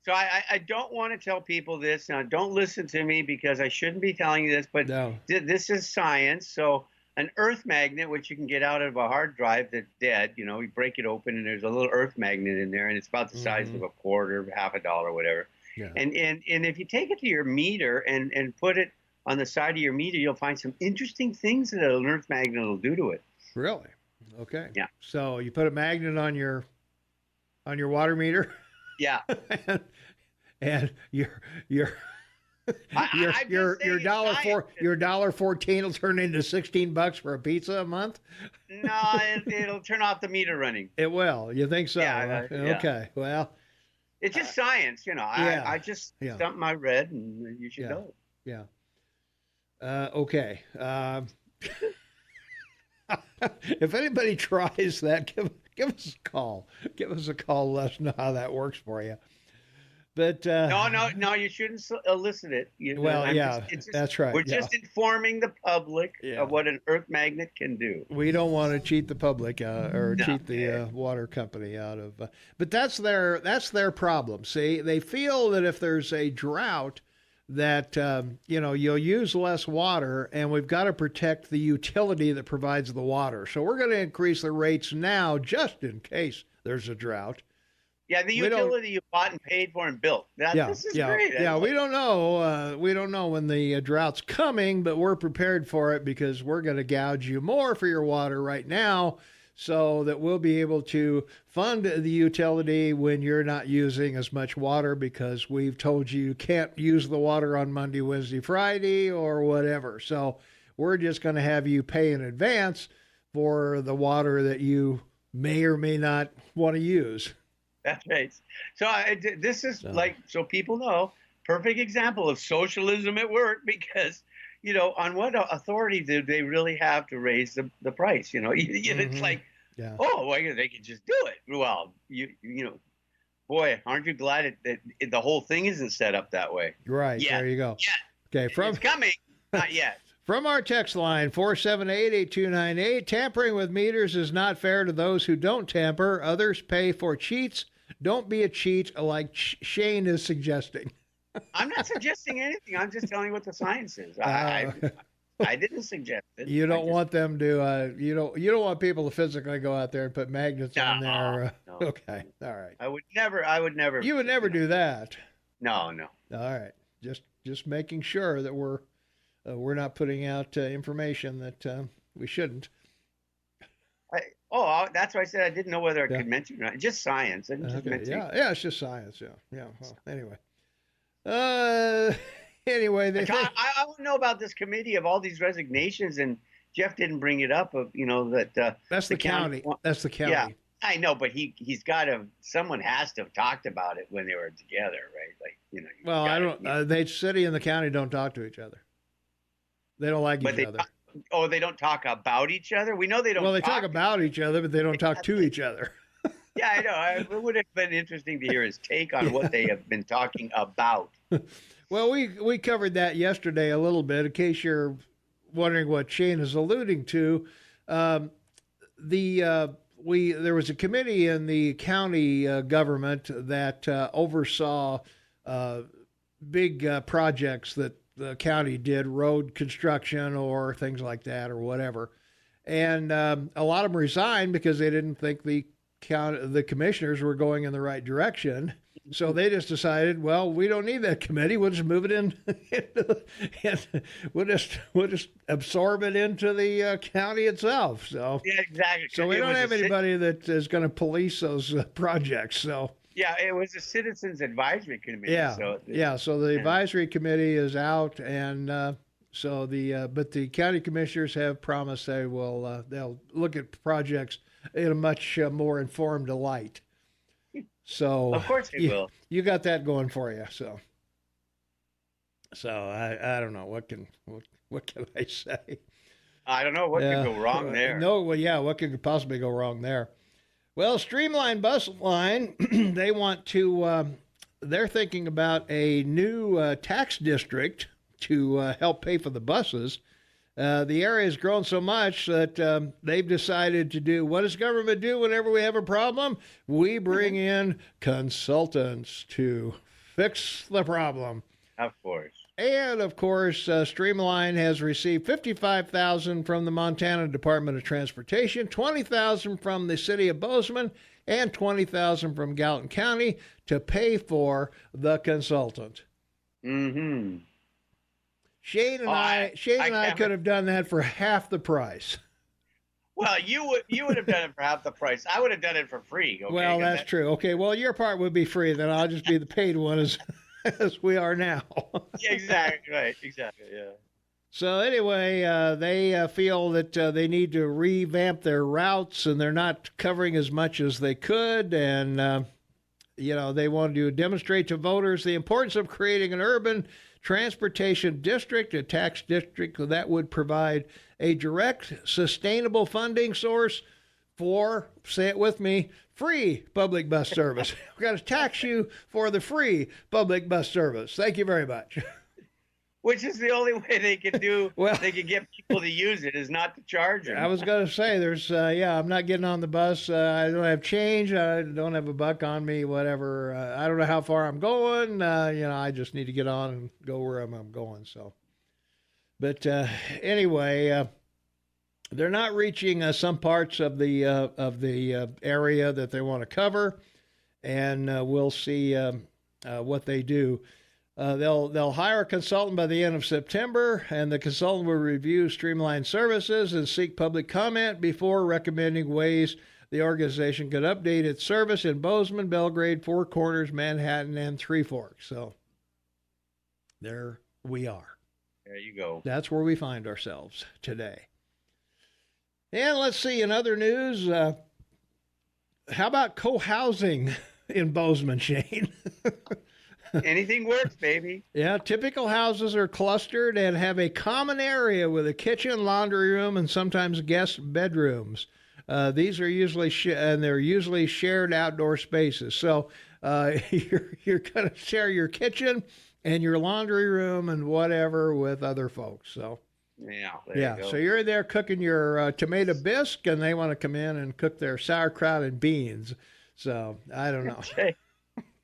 So I don't want to tell people this. Now, don't listen to me because I shouldn't be telling you this, but this is science. So an earth magnet, which you can get out of a hard drive that's dead, we break it open and there's a little earth magnet in there, and it's about the size of a quarter, half a dollar, whatever. Yeah. And if you take it to your meter and put it on the side of your meter, you'll find some interesting things that an earth magnet will do to it. Really? Okay. Yeah. So you put a magnet on your water meter? Yeah. and your $1.14 will turn into $16 for a pizza a month? No, it'll turn off the meter running. It will. You think so? Yeah. Okay. Well, it's just science, I just something I read, and you should know. Yeah. Okay. If anybody tries that, give us a call. Give us a call. Let us know how that works for you. But no, you shouldn't elicit it. that's right. We're just informing the public of what an earth magnet can do. We don't want to cheat the public cheat the water company out of. But that's their problem. See, they feel that if there's a drought, that you'll use less water, and we've got to protect the utility that provides the water. So we're going to increase the rates now, just in case there's a drought. Yeah, the utility you bought and paid for and built. This is great. Yeah, we don't know. We don't know when the drought's coming, but we're prepared for it because we're going to gouge you more for your water right now, so that we'll be able to fund the utility when you're not using as much water, because we've told you can't use the water on Monday, Wednesday, Friday, or whatever. So we're just going to have you pay in advance for the water that you may or may not want to use. That's right. So this is so people know, perfect example of socialism at work, because, on what authority do they really have to raise the price? It's like, they can just do it. Well, boy, aren't you glad that the whole thing isn't set up that way? Right. Yeah. There you go. Yeah. Okay. It's coming. Not yet. From our text line, 478-8298, tampering with meters is not fair to those who don't tamper. Others pay for cheats. Don't be a cheat like Shane is suggesting. I'm not suggesting anything. I'm just telling you what the science is. I didn't suggest it. You don't want them to. You don't want people to physically go out there and put magnets on there. No. Okay. All right. I would never. You would never do that. No. All right. Just making sure that we're not putting out information that we shouldn't. That's why I said I didn't know whether I could mention it or not. Just science. Yeah, it's just science. Yeah. Well, anyway. Anyway, I want to know about this committee of all these resignations, and Jeff didn't bring it up. That's the county. That's the county. Yeah, I know, but he's got to. Someone has to have talked about it when they were together, right? Well, I don't. The city and the county don't talk to each other. They don't like each other. They don't talk about each other? We know they don't. Well, they talk about each other, but they don't talk to each other. Yeah, I know. It would have been interesting to hear his take on what they have been talking about. Well, we covered that yesterday a little bit. In case you're wondering what Shane is alluding to, there was a committee in the county government that oversaw big projects that the county did, road construction or things like that or whatever. And a lot of them resigned because they didn't think the commissioners were going in the right direction. So they just decided, well, we don't need that committee. We'll just move it in. We'll just absorb it into the county itself. So yeah, exactly. So we don't have anybody that is going to police those projects. So. Yeah, it was a citizens advisory committee. Yeah. So the advisory committee is out, and but the county commissioners have promised they'll look at projects in a much more informed light. So of course they will. You got that going for you. So I don't know what can I say. I don't know what could go wrong there. No, well, yeah, what could possibly go wrong there? Well, Streamline Bus Line, they want to, they're thinking about a new tax district to help pay for the buses. The area has grown so much that they've decided to do, what does government do whenever we have a problem? We bring in consultants to fix the problem. Of course. And, of course, Streamline has received $55,000 from the Montana Department of Transportation, $20,000 from the city of Bozeman, and $20,000 from Gallatin County to pay for the consultant. Mm-hmm. Shane and I could have done that for half the price. Well, you would have done it for half the price. I would have done it for free. Okay? Well, that's true. Okay, well, your part would be free. Then I'll just be the paid one as we are now. Yeah, exactly. Right. Exactly. Yeah. So anyway, they feel that they need to revamp their routes, and they're not covering as much as they could. And, they want to demonstrate to voters the importance of creating an urban transportation district, a tax district that would provide a direct, sustainable funding source for, say it with me, free public bus service. We've got to tax you for the free public bus service. Thank you very much. Which is the only way they can do, well, they can get people to use it, is not to charge them. I was going to say, I'm not getting on the bus. I don't have change. I don't have a buck on me, whatever. I don't know how far I'm going. I just need to get on and go where I'm going. So, but anyway, they're not reaching some parts of the area that they want to cover, and we'll see what they do. They'll hire a consultant by the end of September, and the consultant will review Streamline services and seek public comment before recommending ways the organization could update its service in Bozeman, Belgrade, Four Corners, Manhattan, and Three Forks. So there we are. There you go. That's where we find ourselves today. And let's see, in other news, how about cohousing in Bozeman, Shane? Anything works, baby. Yeah, typical houses are clustered and have a common area with a kitchen, laundry room, and sometimes guest bedrooms. These are usually they're usually shared outdoor spaces. So you're going to share your kitchen and your laundry room and whatever with other folks. So yeah, so you're there cooking your tomato bisque, and they want to come in and cook their sauerkraut and beans. So I don't know.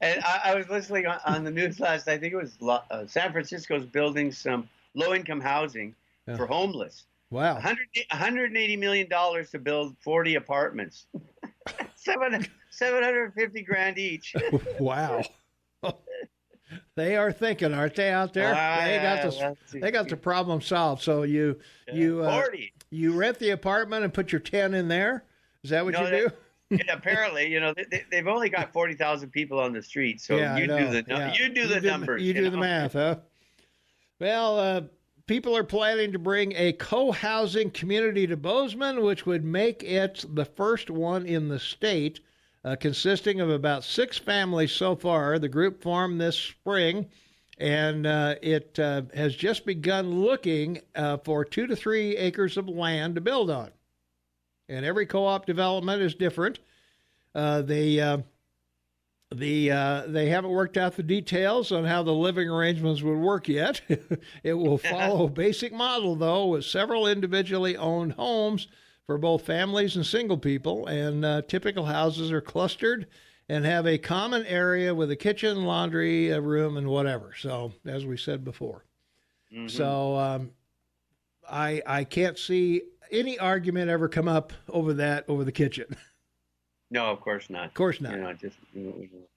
And I was listening on the news last night. I think it was San Francisco's building some low-income housing for homeless. Wow. $180 million to build 40 apartments. 750 grand each. Wow. They are thinking, aren't they, out there? They got the problem solved. So you rent the apartment and put your 10 in there? Is that what you do? Yeah, apparently, they've only got 40,000 people on the street, so you do the numbers. You do the math, huh? Well, people are planning to bring a co-housing community to Bozeman, which would make it the first one in the state, consisting of about 6 families so far. The group formed this spring, and it has just begun looking for 2 to 3 acres of land to build on. And every co-op development is different. They haven't worked out the details on how the living arrangements would work yet. It will follow a basic model, though, with several individually owned homes for both families and single people. And typical houses are clustered and have a common area with a kitchen, laundry, a room, and whatever. So, as we said before. Mm-hmm. So I can't see any argument ever come up over the kitchen. No, of course not. Of course not.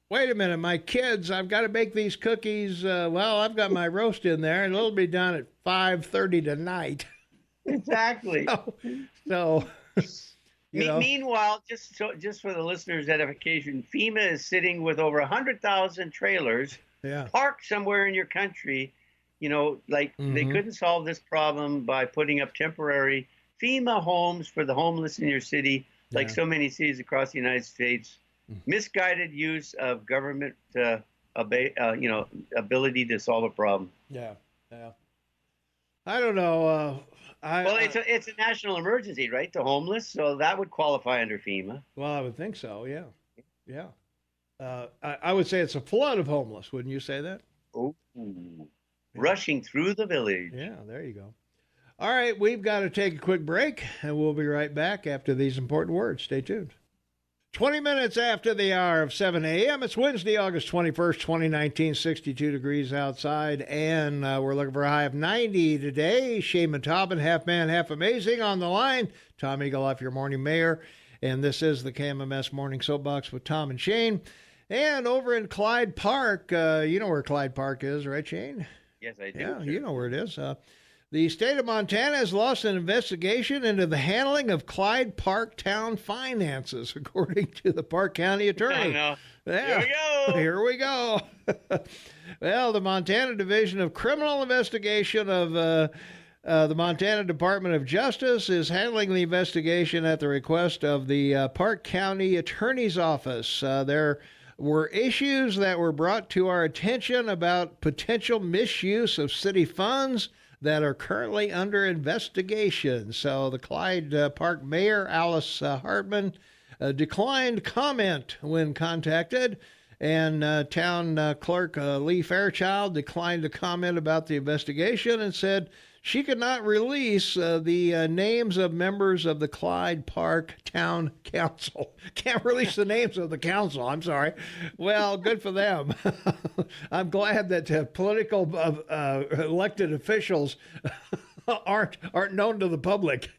Wait a minute, my kids, I've got to bake these cookies. I've got my roast in there, and it'll be done at 5:30 tonight. Exactly. So meanwhile, just for the listeners' edification, FEMA is sitting with over 100,000 trailers parked somewhere in your country. They couldn't solve this problem by putting up temporary FEMA homes for the homeless in your city, like so many cities across the United States. Misguided use of government, ability to solve a problem. Yeah. I don't know. It's a national emergency, right? The homeless, so that would qualify under FEMA. Well, I would think so. Yeah. I would say it's a flood of homeless. Wouldn't you say that? Oh, rushing through the village. Yeah, there you go. All right, we've got to take a quick break, and we'll be right back after these important words. Stay tuned. 20 minutes after the hour of 7 a.m., it's Wednesday, August 21st, 2019, 62 degrees outside, and we're looking for a high of 90 today. Shane Matobin, half man, half amazing, on the line. Tom Eagleoff, your morning mayor, and this is the KMMS Morning Soapbox with Tom and Shane. And over in Clyde Park, you know where Clyde Park is, right, Shane? Yes, I do. Yeah, sure. You know where it is. The state of Montana has launched an investigation into the handling of Clyde Park town finances, according to the Park County attorney. No. Yeah. Here we go. Well, the Montana Division of Criminal Investigation of the Montana Department of Justice is handling the investigation at the request of the Park County Attorney's Office. They're were issues that were brought to our attention about potential misuse of city funds that are currently under investigation. So the Clyde Park Mayor, Alice Hartman, declined comment when contacted, and Town Clerk Lee Fairchild declined to comment about the investigation and said she could not release the names of members of the Clyde Park Town Council. Can't release the names of the council. I'm sorry. Well, good for them. I'm glad that political elected officials aren't known to the public.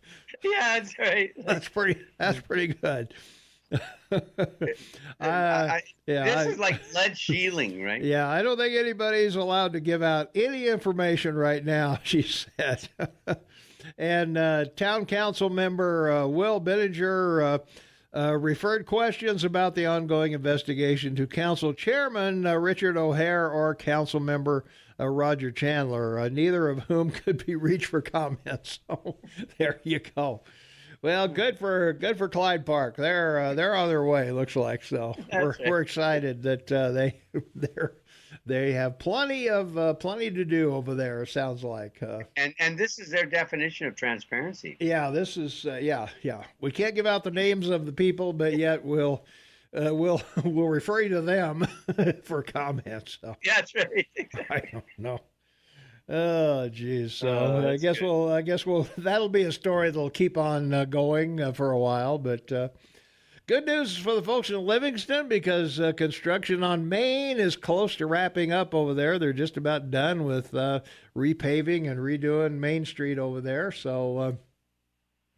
Yeah, that's right. That's pretty good. This is like lead shielding, right? Yeah, I don't think anybody's allowed to give out any information right now, she said. And Town Council member Will Bittinger referred questions about the ongoing investigation to Council Chairman Richard O'Hare or Council member Roger Chandler, neither of whom could be reached for comments. So there you go. Well, good for Clyde Park. They're on their way. Looks like so. We're excited that they have plenty to do over there. It sounds like. And this is their definition of transparency. Yeah, this is yeah. We can't give out the names of the people, but yet we'll refer you to them for comments. So. Yeah, that's right. I don't know. Oh, geez. So I guess we'll that'll be a story that'll keep on going for a while. But good news for the folks in Livingston, because construction on Main is close to wrapping up over there. They're just about done with repaving and redoing Main Street over there. So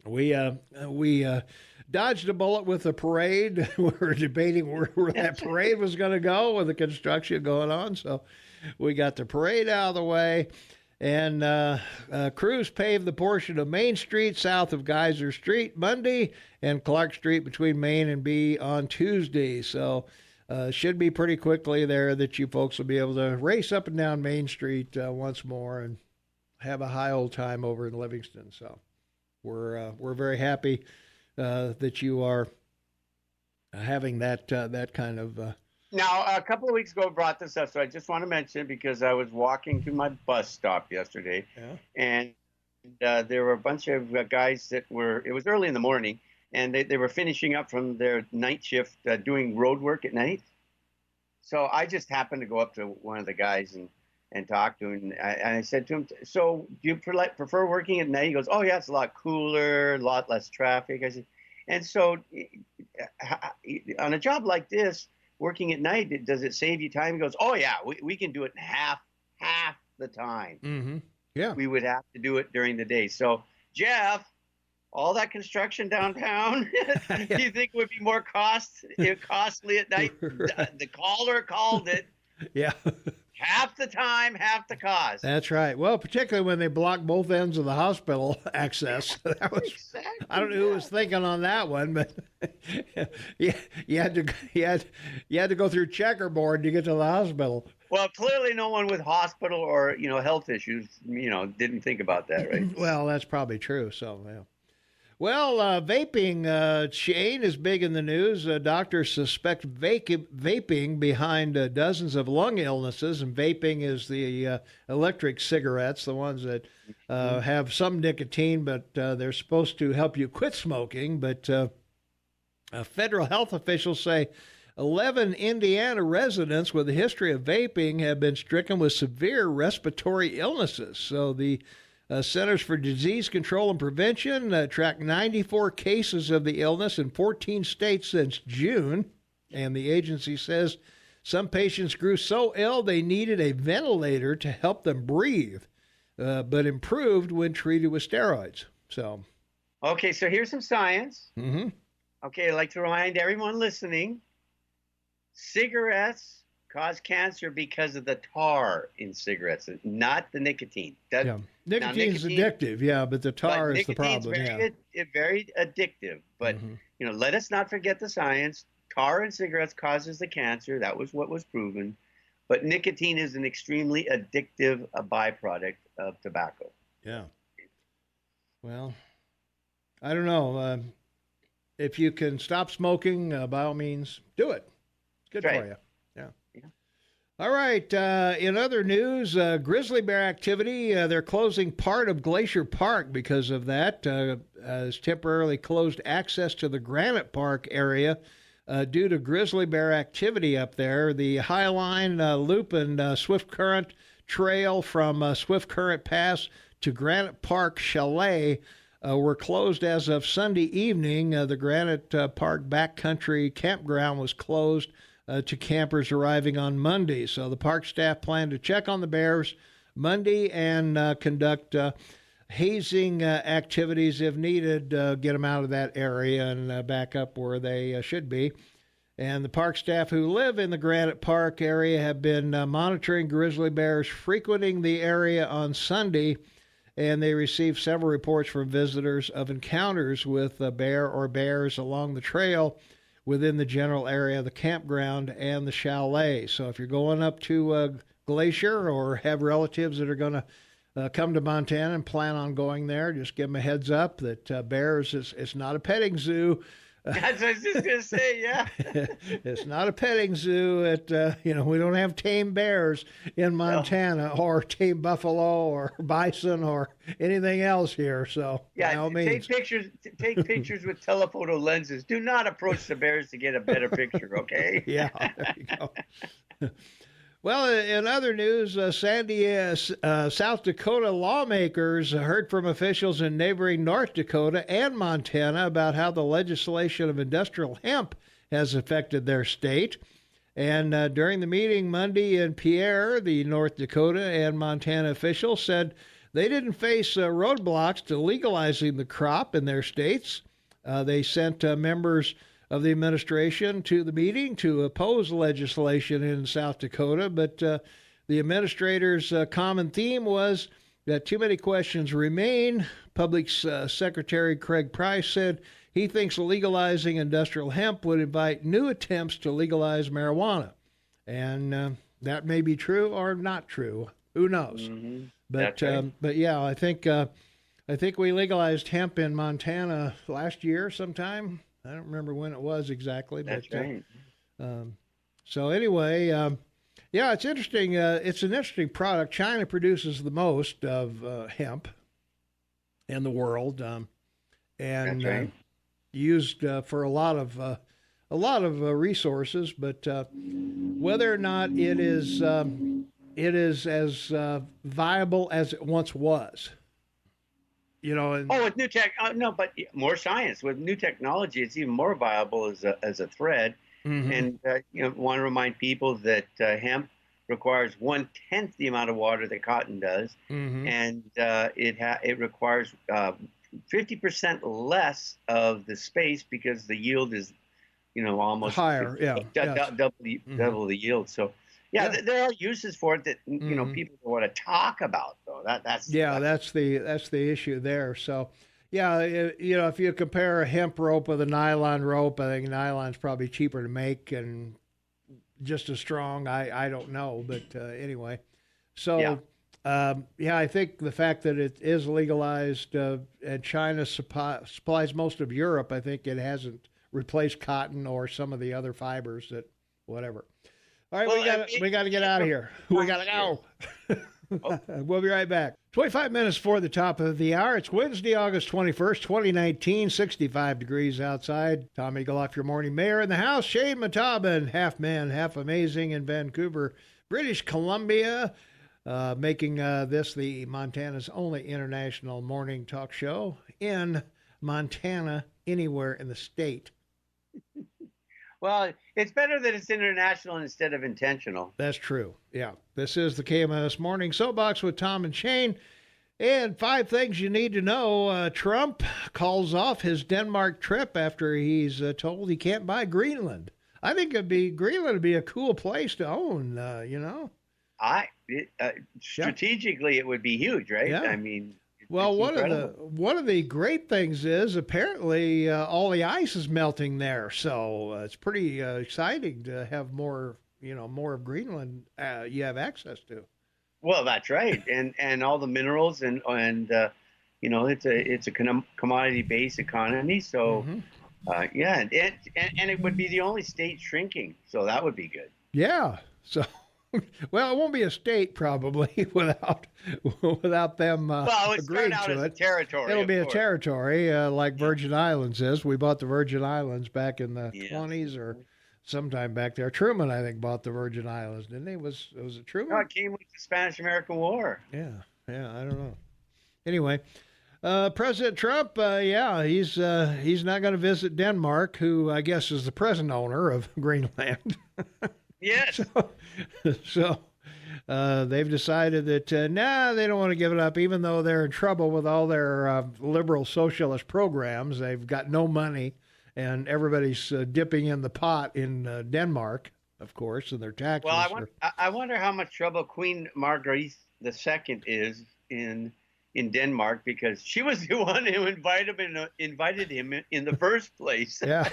we dodged a bullet with the parade. We were debating where that parade was going to go with the construction going on. So we got the parade out of the way, and crews paved the portion of Main Street south of Geyser Street Monday and Clark Street between Main and B on Tuesday. So should be pretty quickly there that you folks will be able to race up and down Main Street once more and have a high old time over in Livingston. So we're very happy that you are having that kind of. Now, a couple of weeks ago, I brought this up, so I just want to mention it because I was walking to my bus stop yesterday, and there were a bunch of guys it was early in the morning, and they were finishing up from their night shift doing road work at night. So I just happened to go up to one of the guys and talk to him, and I said to him, so do you prefer working at night? He goes, oh, yeah, it's a lot cooler, a lot less traffic. I said, and so on a job like this, working at night, does it save you time? He goes, oh, yeah, we can do it in half the time. Mm-hmm. Yeah. We would have to do it during the day. So, Jeff, all that construction downtown, do you think would be more costly at night? The caller called it. Yeah. Half the time, half the cost. That's right. Well, particularly when they block both ends of the hospital access. That was, exactly, I don't know who was thinking on that one, but you had to go through checkerboard to get to the hospital. Well, clearly no one with hospital or health issues didn't think about that, right? Well, that's probably true. So, yeah. Well, vaping, Shane, is big in the news. Doctors suspect vaping behind dozens of lung illnesses, and vaping is the electric cigarettes, the ones that have some nicotine, but they're supposed to help you quit smoking. But federal health officials say 11 Indiana residents with a history of vaping have been stricken with severe respiratory illnesses. So the Centers for Disease Control and Prevention tracked 94 cases of the illness in 14 states since June, and the agency says some patients grew so ill they needed a ventilator to help them breathe, but improved when treated with steroids. So, okay, so here's some science. Mm-hmm. Okay, I'd like to remind everyone listening, cigarettes cause cancer because of the tar in cigarettes, not the nicotine. Nicotine is addictive, but the tar is the problem. Very addictive. But let us not forget the science. Tar in cigarettes causes the cancer. That was what was proven. But nicotine is an extremely addictive byproduct of tobacco. Yeah. Well, I don't know. If you can stop smoking, by all means, do it. Good That's for right. you. Yeah. All right. In other news, grizzly bear activity, they're closing part of Glacier Park because of that. Has temporarily closed access to the Granite Park area due to grizzly bear activity up there. The Highline Loop and Swift Current Trail from Swift Current Pass to Granite Park Chalet were closed as of Sunday evening. The Granite Park Backcountry Campground was closed to campers arriving on Monday. So the park staff plan to check on the bears Monday and conduct hazing activities if needed, get them out of that area and back up where they should be. And the park staff who live in the Granite Park area have been monitoring grizzly bears frequenting the area on Sunday, and they received several reports from visitors of encounters with a bear or bears along the trail within the general area of the campground and the chalet. So if you're going up to Glacier or have relatives that are going to come to Montana and plan on going there, just give them a heads up that bears, it's not a petting zoo. That's what I was just going to say, yeah. It's not a petting zoo. We don't have tame bears in Montana or tame buffalo or bison or anything else here. So by all means. Take pictures with telephoto lenses. Do not approach the bears to get a better picture, okay? Yeah, there you go. Well, in other news, South Dakota lawmakers heard from officials in neighboring North Dakota and Montana about how the legislation of industrial hemp has affected their state. And during the meeting Monday in Pierre, the North Dakota and Montana officials said they didn't face roadblocks to legalizing the crop in their states. They sent members of the administration to the meeting to oppose legislation in South Dakota, but the administrator's common theme was that too many questions remain. Public Secretary Craig Price said he thinks legalizing industrial hemp would invite new attempts to legalize marijuana. And that may be true or not true. Who knows? Mm-hmm. But right. but yeah, I think we legalized hemp in Montana last year sometime. I don't remember when it was exactly. That's but, right. So anyway, yeah, it's interesting. It's an interesting product. China produces the most of hemp in the world, and That's right. used for a lot of resources. But whether or not it is as viable as it once was. With new tech, no, but more science. With new technology, it's even more viable as a thread. Mm-hmm. And want to remind people that hemp requires 1/10 the amount of water that cotton does, Mm-hmm. and it requires 50% less of the space because the yield is, almost higher. Yeah, yes. double the yield. So. Yeah, there are uses for it that people want to talk about, though. That's the issue there. So, yeah, if you compare a hemp rope with a nylon rope, I think nylon's probably cheaper to make and just as strong. I don't know, but anyway. So, I think the fact that it is legalized and China supplies most of Europe, I think it hasn't replaced cotton or some of the other fibers that whatever. All right, we got to get out of here. We got to go. We'll be right back. 25 minutes before the top of the hour. It's Wednesday, August 21st, 2019, 65 degrees outside. Tom Eagleoff, your morning mayor in the house. Shane Matabin, half man, half amazing in Vancouver, British Columbia, making this the Montana's only international morning talk show in Montana, anywhere in the state. Well, it's better that it's international instead of intentional. That's true. Yeah. This is the KMMS Morning Soapbox with Tom and Shane. And 5 things you need to know. Trump calls off his Denmark trip after he's told he can't buy Greenland. I think Greenland would be a cool place to own, Strategically, it would be huge, right? Yeah. I mean... Well, one of the great things is apparently all the ice is melting there, so it's pretty exciting to have more of Greenland you have access to. Well, that's right, and all the minerals and it's a commodity based economy, so Yeah, and it would be the only state shrinking, so that would be good. Yeah. So, well, it won't be a state probably without them Well, it agreeing start out to as a it. territory. It'll of be a course. territory like Virgin Islands is. We bought the Virgin Islands back in the Yeah. 20s or sometime back there. Truman, I think, bought the Virgin Islands, didn't he? Was it Truman? No, it came with the Spanish-American War. Yeah, I don't know. Anyway, President Trump, he's not going to visit Denmark, who I guess is the present owner of Greenland. Yes. So they've decided that they don't want to give it up, even though they're in trouble with all their liberal socialist programs. They've got no money, and everybody's dipping in the pot in Denmark, of course, and their taxes. Well, I wonder how much trouble Queen Margrethe II is in Denmark, because she was the one who invited him in the first place. Yeah.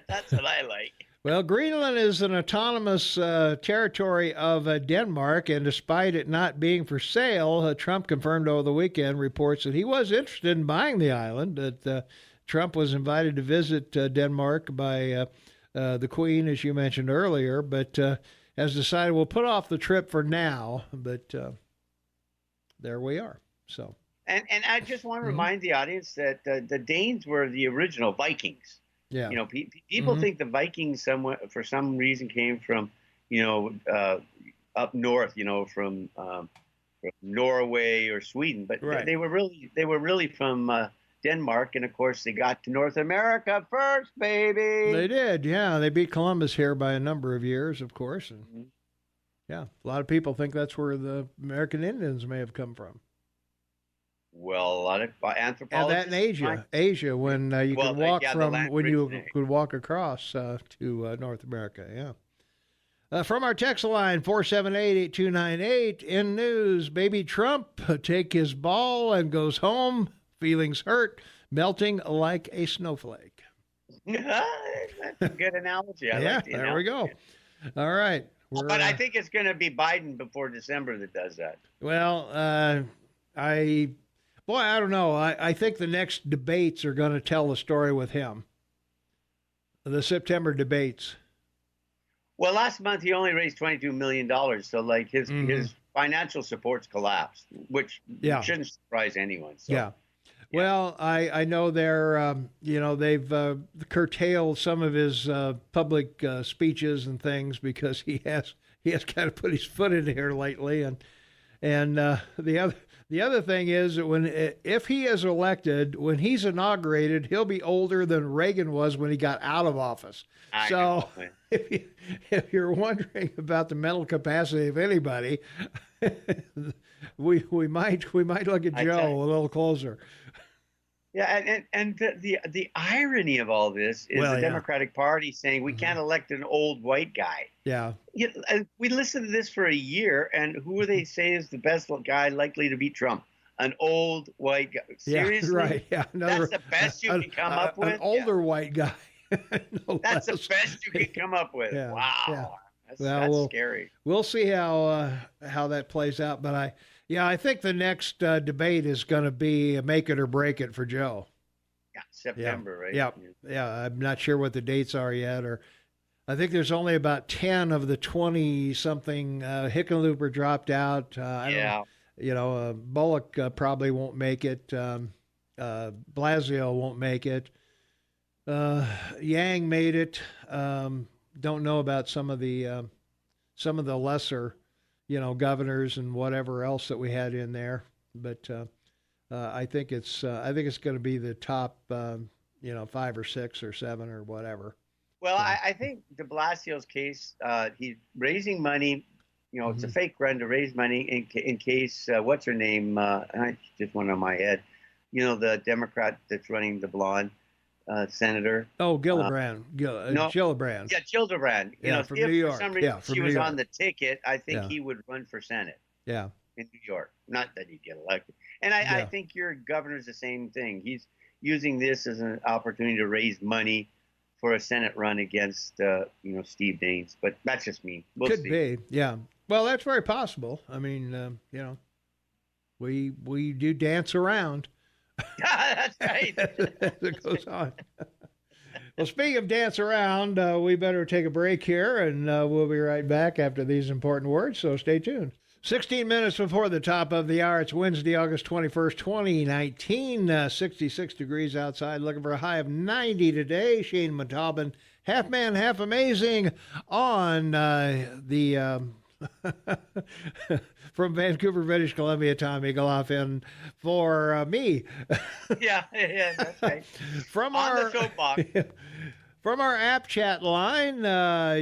That's what I like. Well, Greenland is an autonomous territory of Denmark, and despite it not being for sale, Trump confirmed over the weekend reports that he was interested in buying the island, that Trump was invited to visit Denmark by the Queen, as you mentioned earlier, but has decided we'll put off the trip for now, but there we are. So, and I just want to remind the audience that the Danes were the original Vikings. Yeah. You know, people think the Vikings for some reason came from, up north, from Norway or Sweden, but Right. they were really from Denmark, and of course they got to North America first, baby. They did, yeah. They beat Columbus here by a number of years, of course. And, yeah, a lot of people think that's where the American Indians may have come from. Well, a lot of anthropologists. And that in Asia, when you could walk could walk across to North America, yeah. From our text line, 478-8298, in news, baby Trump take his ball and goes home, feelings hurt, melting like a snowflake. That's a good analogy. I like the there analogy. we go. All right. But I think it's going to be Biden before December that does that. Well, I don't know. I think the next debates are going to tell the story with him. The September debates. Well, last month he only raised $22 million, so like his financial support's collapsed, which shouldn't surprise anyone. So. Yeah. Well, I know they've curtailed some of his public speeches and things because he has kind of put his foot in here lately, and the other thing is that if he is elected, when he's inaugurated, he'll be older than Reagan was when he got out of office. So if you're wondering about the mental capacity of anybody, we might look at Joe a little closer. Yeah, and the irony of all this is the Democratic Party saying we can't elect an old white guy. Yeah. We listened to this for a year, and who do they say is the best guy likely to beat Trump? An old white guy. Seriously? Yeah, right. Yeah. That's the best you can come up with? An older white guy. That's the best you can come up with. Yeah, wow. Yeah. That's scary. We'll see how that plays out, but I think the next debate is going to be make it or break it for Joe. Yeah, September, right? Yeah. I'm not sure what the dates are yet, or I think there's only about 10 of the 20-something. Hickenlooper dropped out. Bullock probably won't make it. Blasio won't make it. Yang made it. Don't know about some of the lesser, governors and whatever else that we had in there. But I think it's going to be the top, 5 or 6 or 7 or whatever. Well, I think de Blasio's case, he's raising money. It's a fake run to raise money in case, what's her name? I just went on my head. The Democrat that's running, the blonde senator. Oh, Gillibrand. Gillibrand. Yeah, Gillibrand. From New York. For some reason she was on the ticket, I think he would run for Senate. Yeah. In New York. Not that he'd get elected. And I think your governor's the same thing. He's using this as an opportunity to raise money for a Senate run against, Steve Daines. But that's just me. We'll Could see. be, yeah. Well, that's very possible. I mean, we do dance around That's right. As it goes on. Well, speaking of dance around, we better take a break here, and we'll be right back after these important words, so stay tuned. 16 minutes before the top of the hour. It's Wednesday, August 21st, 2019. 66 degrees outside. Looking for a high of 90 today. Shane Montalban, half man, half amazing on the... from Vancouver, British Columbia, Tom Eaglehoff in for me. Yeah, that's right. From on our the soapbox. From our app chat line,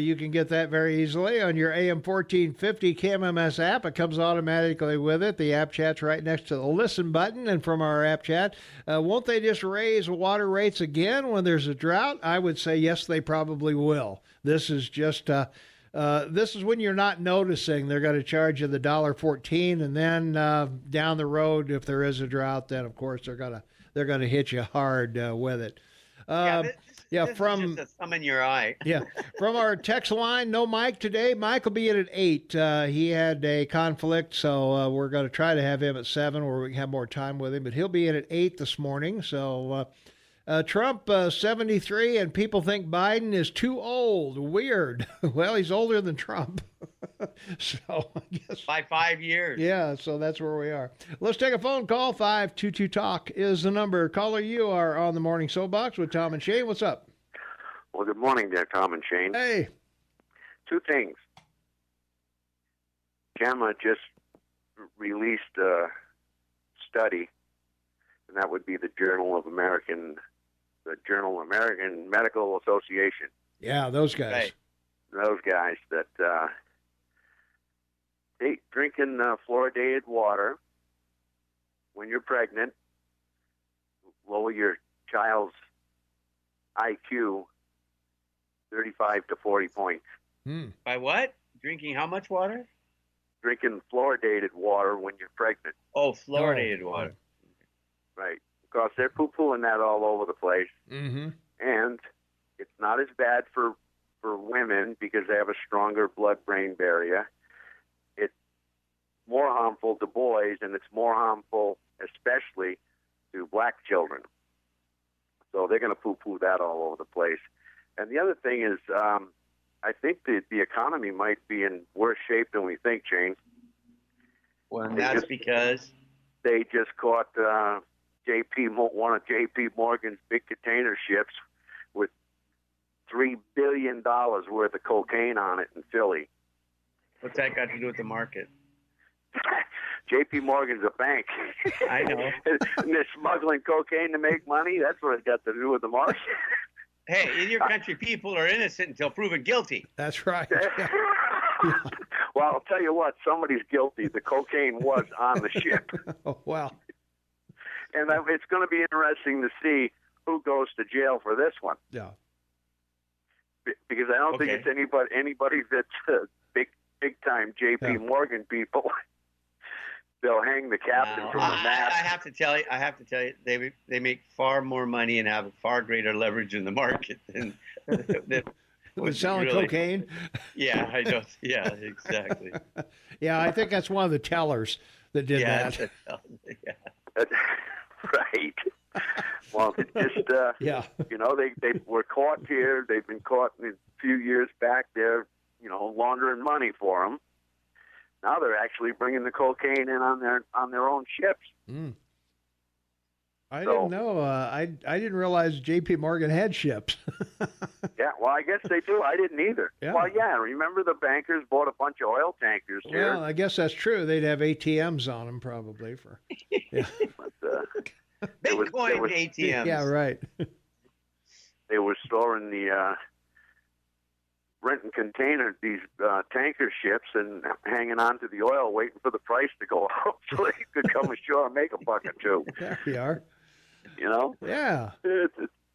you can get that very easily on your AM 1450 KMMS app. It comes automatically with it. The app chat's right next to the listen button. And from our app chat, won't they just raise water rates again when there's a drought? I would say yes, they probably will. This is just this is when you're not noticing. They're going to charge you the $1.14, and then down the road, if there is a drought, then of course they're gonna hit you hard with it. This from is just a thumb in your eye. Yeah, from our text line, no Mike today. Mike will be in at 8. He had a conflict, so we're going to try to have him at 7 where we can have more time with him. But he'll be in at 8 this morning. So Trump, 73, and people think Biden is too old. Weird. Well, he's older than Trump. So I guess By 5 years. Yeah, so that's where we are. Let's take a phone call. 522-TALK is the number. Caller, you are on the Morning Soapbox with Tom and Shane. What's up? Well, good morning there, Tom and Shane. Hey. Two things. JAMA just released a study, and that would be the American Medical Association. Yeah, those guys. Right. Those guys that they drinking fluoridated water when you're pregnant lower your child's IQ 35 to 40 points. By what? Drinking how much water? Drinking fluoridated water when you're pregnant. Oh, fluoridated water. Right. Because they're poo-pooing that all over the place. Mm-hmm. And it's not as bad for women because they have a stronger blood-brain barrier. It's more harmful to boys, and it's more harmful especially to black children. So they're going to poo-poo that all over the place. And the other thing is, I think the economy might be in worse shape than we think, Shane. Well, and that's because they just caught one of J.P. Morgan's big container ships with $3 billion worth of cocaine on it in Philly. What's that got to do with the market? J.P. Morgan's a bank. I know. And they're smuggling cocaine to make money. That's what it's got to do with the market. Hey, in your country, people are innocent until proven guilty. That's right. Well, I'll tell you what. Somebody's guilty. The cocaine was on the ship. Oh, wow. And it's going to be interesting to see who goes to jail for this one. Yeah. Because I don't think it's anybody that's big time J.P. Morgan people. They'll hang the captain from the mast. I have to tell you, they make far more money and have far greater leverage in the market than With selling cocaine? Yeah, I know. Yeah, exactly. Yeah, I think that's one of the tellers that did that. Right. Well, it's just, they were caught here. They've been caught a few years back. They're, laundering money for them. Now they're actually bringing the cocaine in on their own ships. I didn't know. I didn't realize J.P. Morgan had ships. Yeah, well, I guess they do. I didn't either. Yeah. Well, yeah. Remember the bankers bought a bunch of oil tankers here? Well, I guess that's true. They'd have ATMs on them probably for. Yeah. But, Bitcoin ATMs. Yeah, right. They were storing the renting container, these tanker ships, and hanging on to the oil, waiting for the price to go up so they could come ashore and make a buck or two. There we are. Yeah.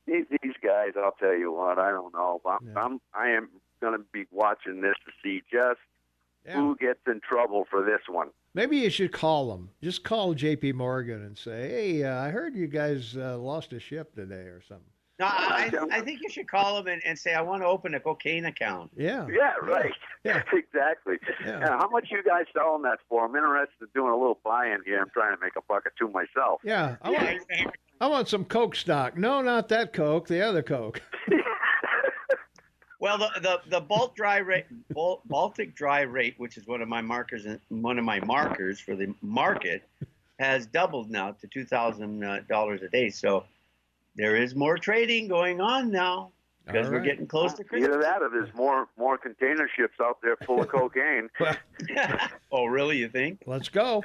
These guys, I'll tell you what, I don't know. I am going to be watching this to see just who gets in trouble for this one. Maybe you should call them. Just call J.P. Morgan and say, hey, I heard you guys lost a ship today or something. No, I think you should call them and say, I want to open a cocaine account. Yeah. Yeah, right. Yeah. Exactly. Yeah. How much you guys selling that for? I'm interested in doing a little buy-in here. I'm trying to make a buck or two myself. Yeah. I want some Coke stock. No, not that Coke. The other Coke. Well, the Baltic dry rate, which is one of my markers for the market, has doubled now to $2,000 a day. So there is more trading going on now because we're getting close to Christmas. Either that or there's more container ships out there full of cocaine. Oh, really? You think? Let's go.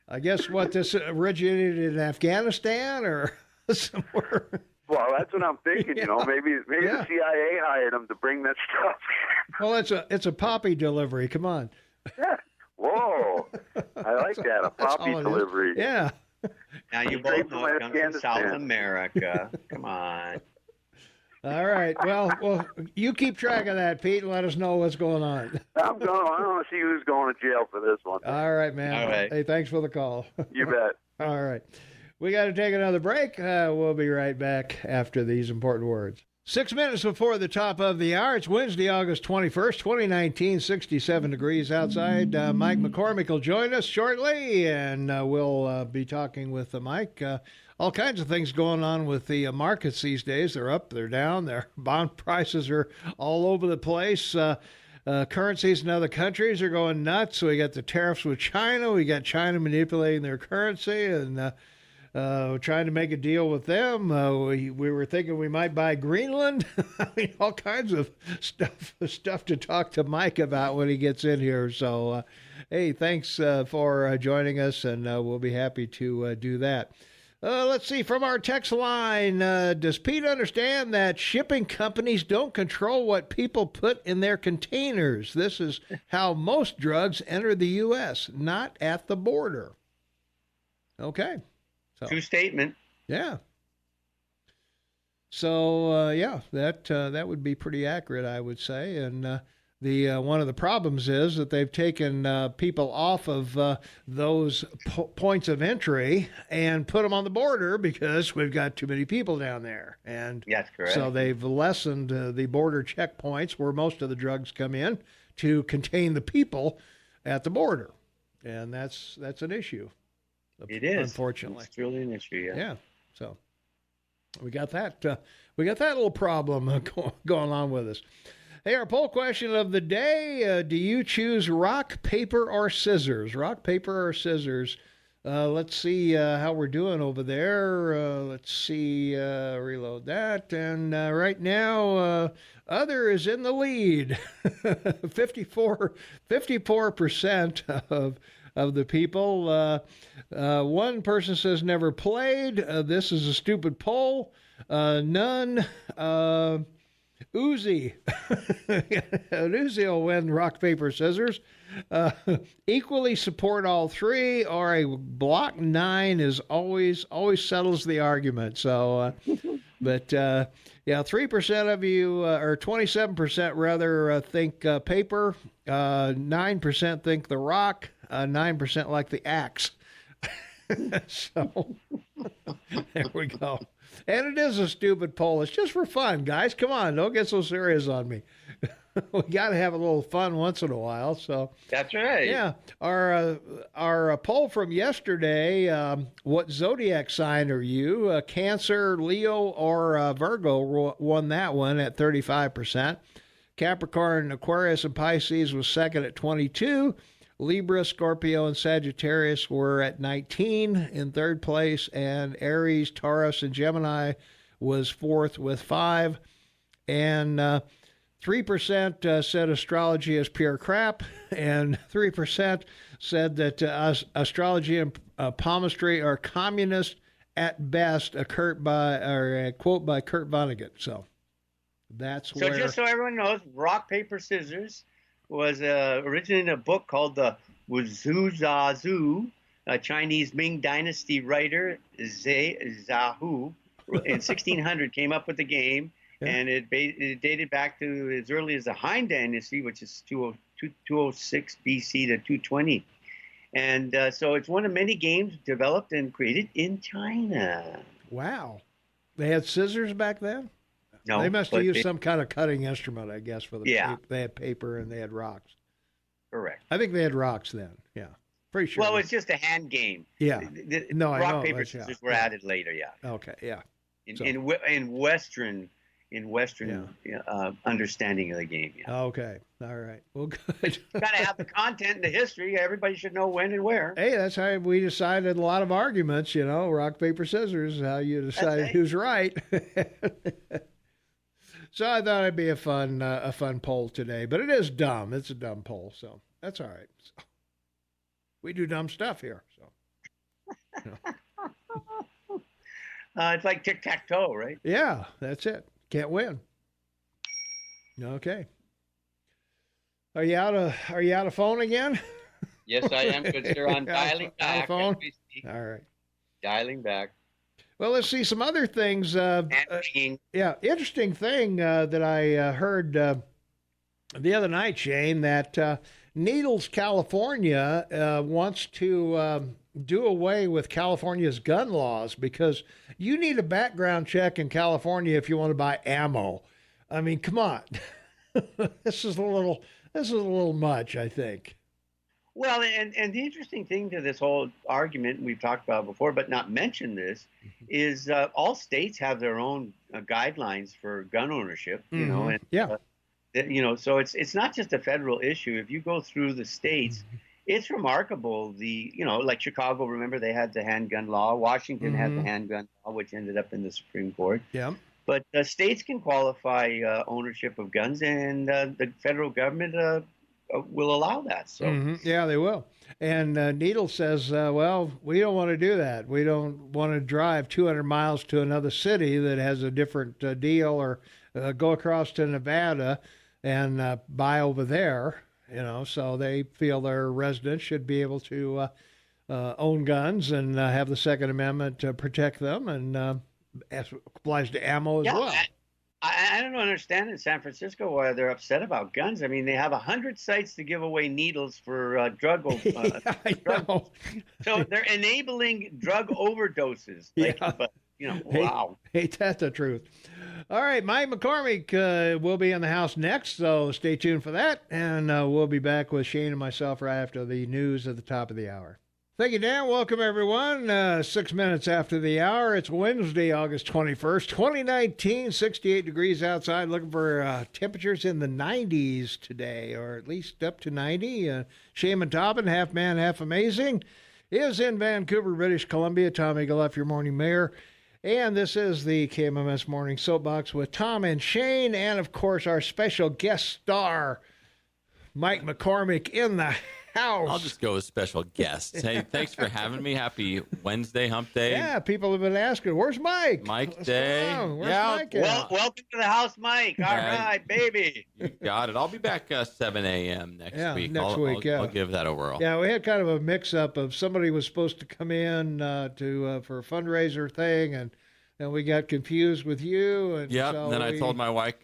I guess what this originated in Afghanistan or somewhere. Well, that's what I'm thinking. Yeah. You know, maybe Yeah. the CIA hired them to bring that stuff. Well, it's a poppy delivery. Come on. Yeah. Whoa, I like that. A That's poppy all it is. delivery. Yeah. Now you both know it comes from South America. Come on. All right. Well, you keep track of that, Pete, and let us know what's going on. I want to see who's going to jail for this one. All right, man. All right. Hey, thanks for the call. You bet. All right. We got to take another break. We'll be right back after these important words. 6 minutes before the top of the hour. It's Wednesday, August 21st, 2019, 67 degrees outside. Mike McCormick will join us shortly, and we'll be talking with Mike. All kinds of things going on with the markets these days. They're up, they're down, their bond prices are all over the place. Currencies in other countries are going nuts. We got the tariffs with China. We got China manipulating their currency and trying to make a deal with them. We were thinking we might buy Greenland. I mean, all kinds of stuff to talk to Mike about when he gets in here. So, hey, thanks for joining us, and we'll be happy to do that. Let's see, from our text line, does Pete understand that shipping companies don't control what people put in their containers? This is how most drugs enter the U.S., not at the border. Okay. So, True statement. yeah. So, that would be pretty accurate, I would say. And the one of the problems is that they've taken people off of those points of entry and put them on the border because we've got too many people down there. And That's correct. so they've lessened the border checkpoints where most of the drugs come in to contain the people at the border. And that's an issue. It is. Unfortunately. It's really an issue, yeah. Yeah. So we got that little problem going on with us. Hey, our poll question of the day, do you choose rock, paper, or scissors? Rock, paper, or scissors? Let's see how we're doing over there. Let's see, reload that. And right now, other is in the lead. 54% of the people. One person says never played. This is a stupid poll. None. Uzi. Uzi will win rock, paper, scissors. Equally support all three, or a block 9 is always settles the argument. So, but 3% of you, or 27% rather, think paper. 9% think the rock. 9% like the axe. So there we go. And it is a stupid poll. It's just for fun, guys. Come on, don't get so serious on me. We got to have a little fun once in a while. So That's right. yeah, our poll from yesterday. What zodiac sign are you? Cancer, Leo, or Virgo won that one at 35%. Capricorn, Aquarius, and Pisces was second at 22%. Libra, Scorpio, and Sagittarius were at 19 in third place, and Aries, Taurus, and Gemini was fourth with 5. And 3% said astrology is pure crap, and 3% said that astrology and palmistry are communist at best, a quote by Kurt Vonnegut. So that's So where. just so everyone knows, rock, paper, scissors was originated in a book called the Wuzuzazu, a Chinese Ming Dynasty writer, Zahu, in 1600 came up with the game, and it dated back to as early as the Han Dynasty, which is 206 BC to 220. And so it's one of many games developed and created in China. Wow. They had scissors back then? No, They must have but used some kind of cutting instrument, I guess, for the Yeah. They had paper and they had rocks. Correct. I think they had rocks then. Yeah. Pretty sure. Well, it's just a hand game. Yeah. No, I know. Rock, paper, That's- yeah. scissors were added later, yeah. Okay, yeah. So- In Western understanding of the game, yeah. Okay. All right. Well, good. Got to have the content and the history. Everybody should know when and where. Hey, that's how we decided a lot of arguments, rock, paper, scissors, how you decide right. who's right. So I thought it'd be a fun poll today, but it is dumb. It's a dumb poll, so that's all right. So, we do dumb stuff here, so. It's like tic-tac-toe, right? Yeah, that's it. Can't win. Okay. Are you out of phone again? Yes, I am, good sir. I'm dialing Out of back. phone? As we speak. All right. Dialing back. Well, let's see some other things. And ringing. Yeah, interesting thing that I heard the other night, Shane, that Needles, California wants to do away with California's gun laws because you need a background check in California if you want to buy ammo. I mean, come on. This is a little much, I think. Well, and the interesting thing to this whole argument we've talked about before, but not mentioned this, is all states have their own guidelines for gun ownership. And so it's not just a federal issue. If you go through the states, it's remarkable. Like Chicago, remember they had the handgun law. Washington had the handgun law, which ended up in the Supreme Court. Yeah. But states can qualify ownership of guns, and the federal government will allow that. So yeah, they will. And Needle says, well, we don't want to do that. We don't want to drive 200 miles to another city that has a different deal, or go across to Nevada and buy over there. So they feel their residents should be able to own guns and have the Second Amendment to protect them, and applies to ammo as well. I don't understand in San Francisco why they're upset about guns. I mean, they have 100 sites to give away needles for drug. I know. So they're enabling drug overdoses. Wow. Ain't that the truth? All right, Mike McCormick will be in the house next, so stay tuned for that, and we'll be back with Shane and myself right after the news at the top of the hour. Thank you, Dan. Welcome, everyone. 6 minutes after the hour. It's Wednesday, August 21st, 2019, 68 degrees outside. Looking for temperatures in the 90s today, or at least up to 90. Shaman Taubin, half man, half amazing, is in Vancouver, British Columbia. Tom Eagle, your morning mayor. And this is the KMMS Morning Soapbox with Tom and Shane, and, of course, our special guest star, Mike McCormick, in the house. I'll just go with special guests. Hey, thanks for having me. Happy Wednesday, hump day. Yeah, people have been asking, where's Mike? Mike What's Day. going on? Where's Yeah, Mike at? Welcome to the house, Mike. All right, baby. You got it. I'll be back 7 a.m. next week. Next week, yeah. I'll give that a whirl. Yeah, we had kind of a mix-up of somebody was supposed to come in for a fundraiser thing, and then we got confused with you. And yep, so and then I told my wife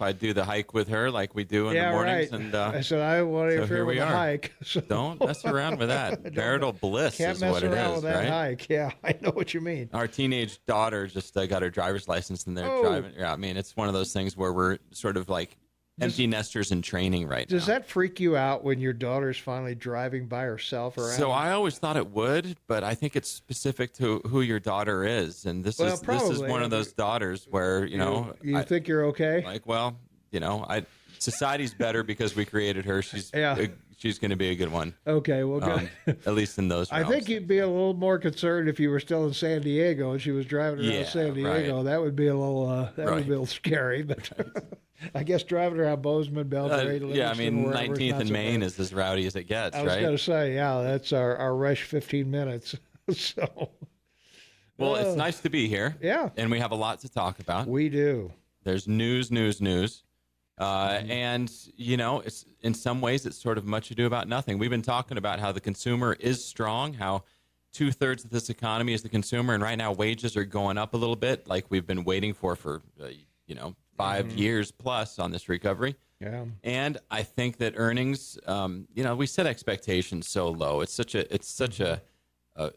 I'd do the hike with her like we do in the mornings. Right. And I said, I want to interfere with the hike. So don't mess around with that. Marital bliss can't is mess what it around is, with that right? hike. Yeah, I know what you mean. Our teenage daughter just got her driver's license, and they're driving. Yeah, I mean, it's one of those things where we're sort of like empty nesters in training right now. Does that freak you out when your daughter's finally driving by herself around? So I always thought it would, but I think it's specific to who your daughter is, and this is one of those daughters where you think you're okay. Like, well, society's better because we created her. She's going to be a good one. Okay, well, good. At least in those realms. I think you'd be a little more concerned if you were still in San Diego and she was driving around San Diego. Right. That would be a little scary. But I guess driving around Bozeman, Belgrade, Livingston, 19th and Maine is as rowdy as it gets, right? I was going to say, that's our rush 15 minutes. So, well, it's nice to be here. Yeah. And we have a lot to talk about. We do. There's news. And, it's in some ways it's sort of much ado about nothing. We've been talking about how the consumer is strong, how 2/3 of this economy is the consumer. And right now wages are going up a little bit like we've been waiting for 5 years plus on this recovery. Yeah. And I think that earnings, we set expectations so low. It's such a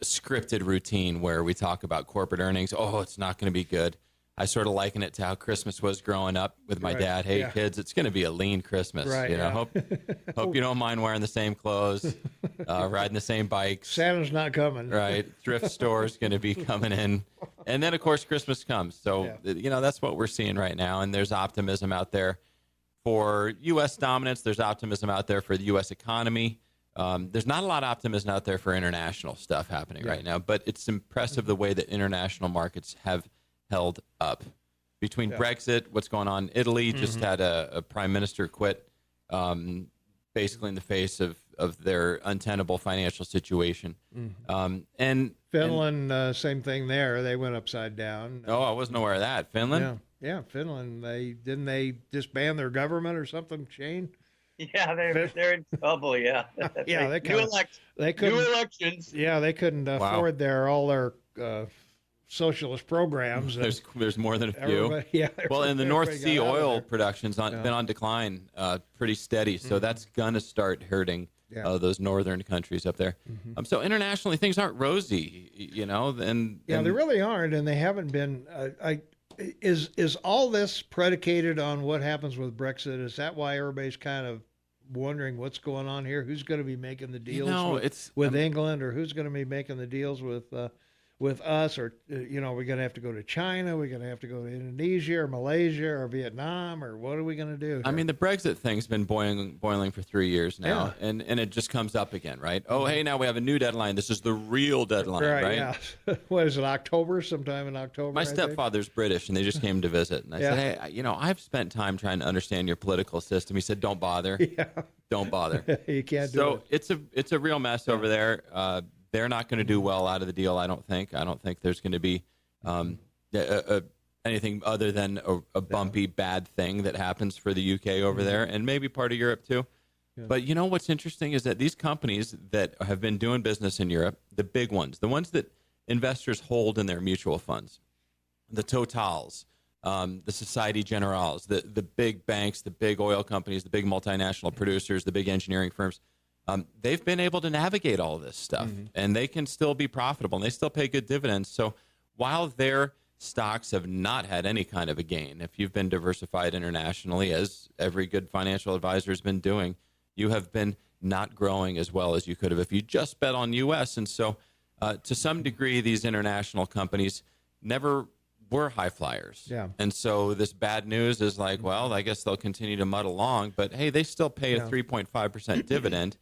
scripted routine where we talk about corporate earnings. Oh, it's not going to be good. I sort of liken it to how Christmas was growing up with my dad. Hey, kids, it's going to be a lean Christmas. Right, you know, hope you don't mind wearing the same clothes, riding the same bikes. Santa's not coming. Right. Thrift store's going to be coming in. And then, of course, Christmas comes. So, you know, that's what we're seeing right now. And there's optimism out there for U.S. dominance. There's optimism out there for the U.S. economy. There's not a lot of optimism out there for international stuff happening right now. But it's impressive the way that international markets have held up. Between Brexit, what's going on, Italy just had a prime minister quit, basically in the face of their untenable financial situation. And Finland, same thing there. They went upside down. Oh, I wasn't aware of that. Finland? Yeah, Finland. They disband their government or something, Shane? Yeah, they're in trouble. Yeah, yeah. New elections. Yeah, they couldn't afford all their socialist programs. There's more than a few. Well, and the North Sea oil production's been on decline, pretty steady. So that's gonna start hurting those northern countries up there. So internationally, things aren't rosy, you know. And they really aren't, and they haven't been. Is all this predicated on what happens with Brexit? Is that why everybody's kind of wondering what's going on here? Who's going to be making the deals with England, or who's going to be making the deals with us, or we're going to have to go to China, we're going to have to go to Indonesia or Malaysia or Vietnam, or what are we going to do here? I mean, the Brexit thing's been boiling for 3 years now, and it just comes up again, right? Oh, hey, now we have a new deadline. This is the real deadline, right? Yeah. What is it, October? Sometime in October? My stepfather's British, and they just came to visit, and I said, hey, I've spent time trying to understand your political system. He said, don't bother. Don't bother. You can't do it. So it's a real mess over there. They're not going to do well out of the deal, I don't think. I don't think there's going to be anything other than a bumpy, bad thing that happens for the UK over there, and maybe part of Europe too. But you know what's interesting is that these companies that have been doing business in Europe, the big ones, the ones that investors hold in their mutual funds, the Totals, the Societe Generales, the big banks, the big oil companies, the big multinational producers, the big engineering firms, they've been able to navigate all this stuff, and they can still be profitable, and they still pay good dividends. So while their stocks have not had any kind of a gain, if you've been diversified internationally, as every good financial advisor has been doing, you have been not growing as well as you could have if you just bet on U.S. And so to some degree, these international companies never were high flyers. And so this bad news is like, well, I guess they'll continue to muddle along, but hey, they still pay a 3.5% dividend.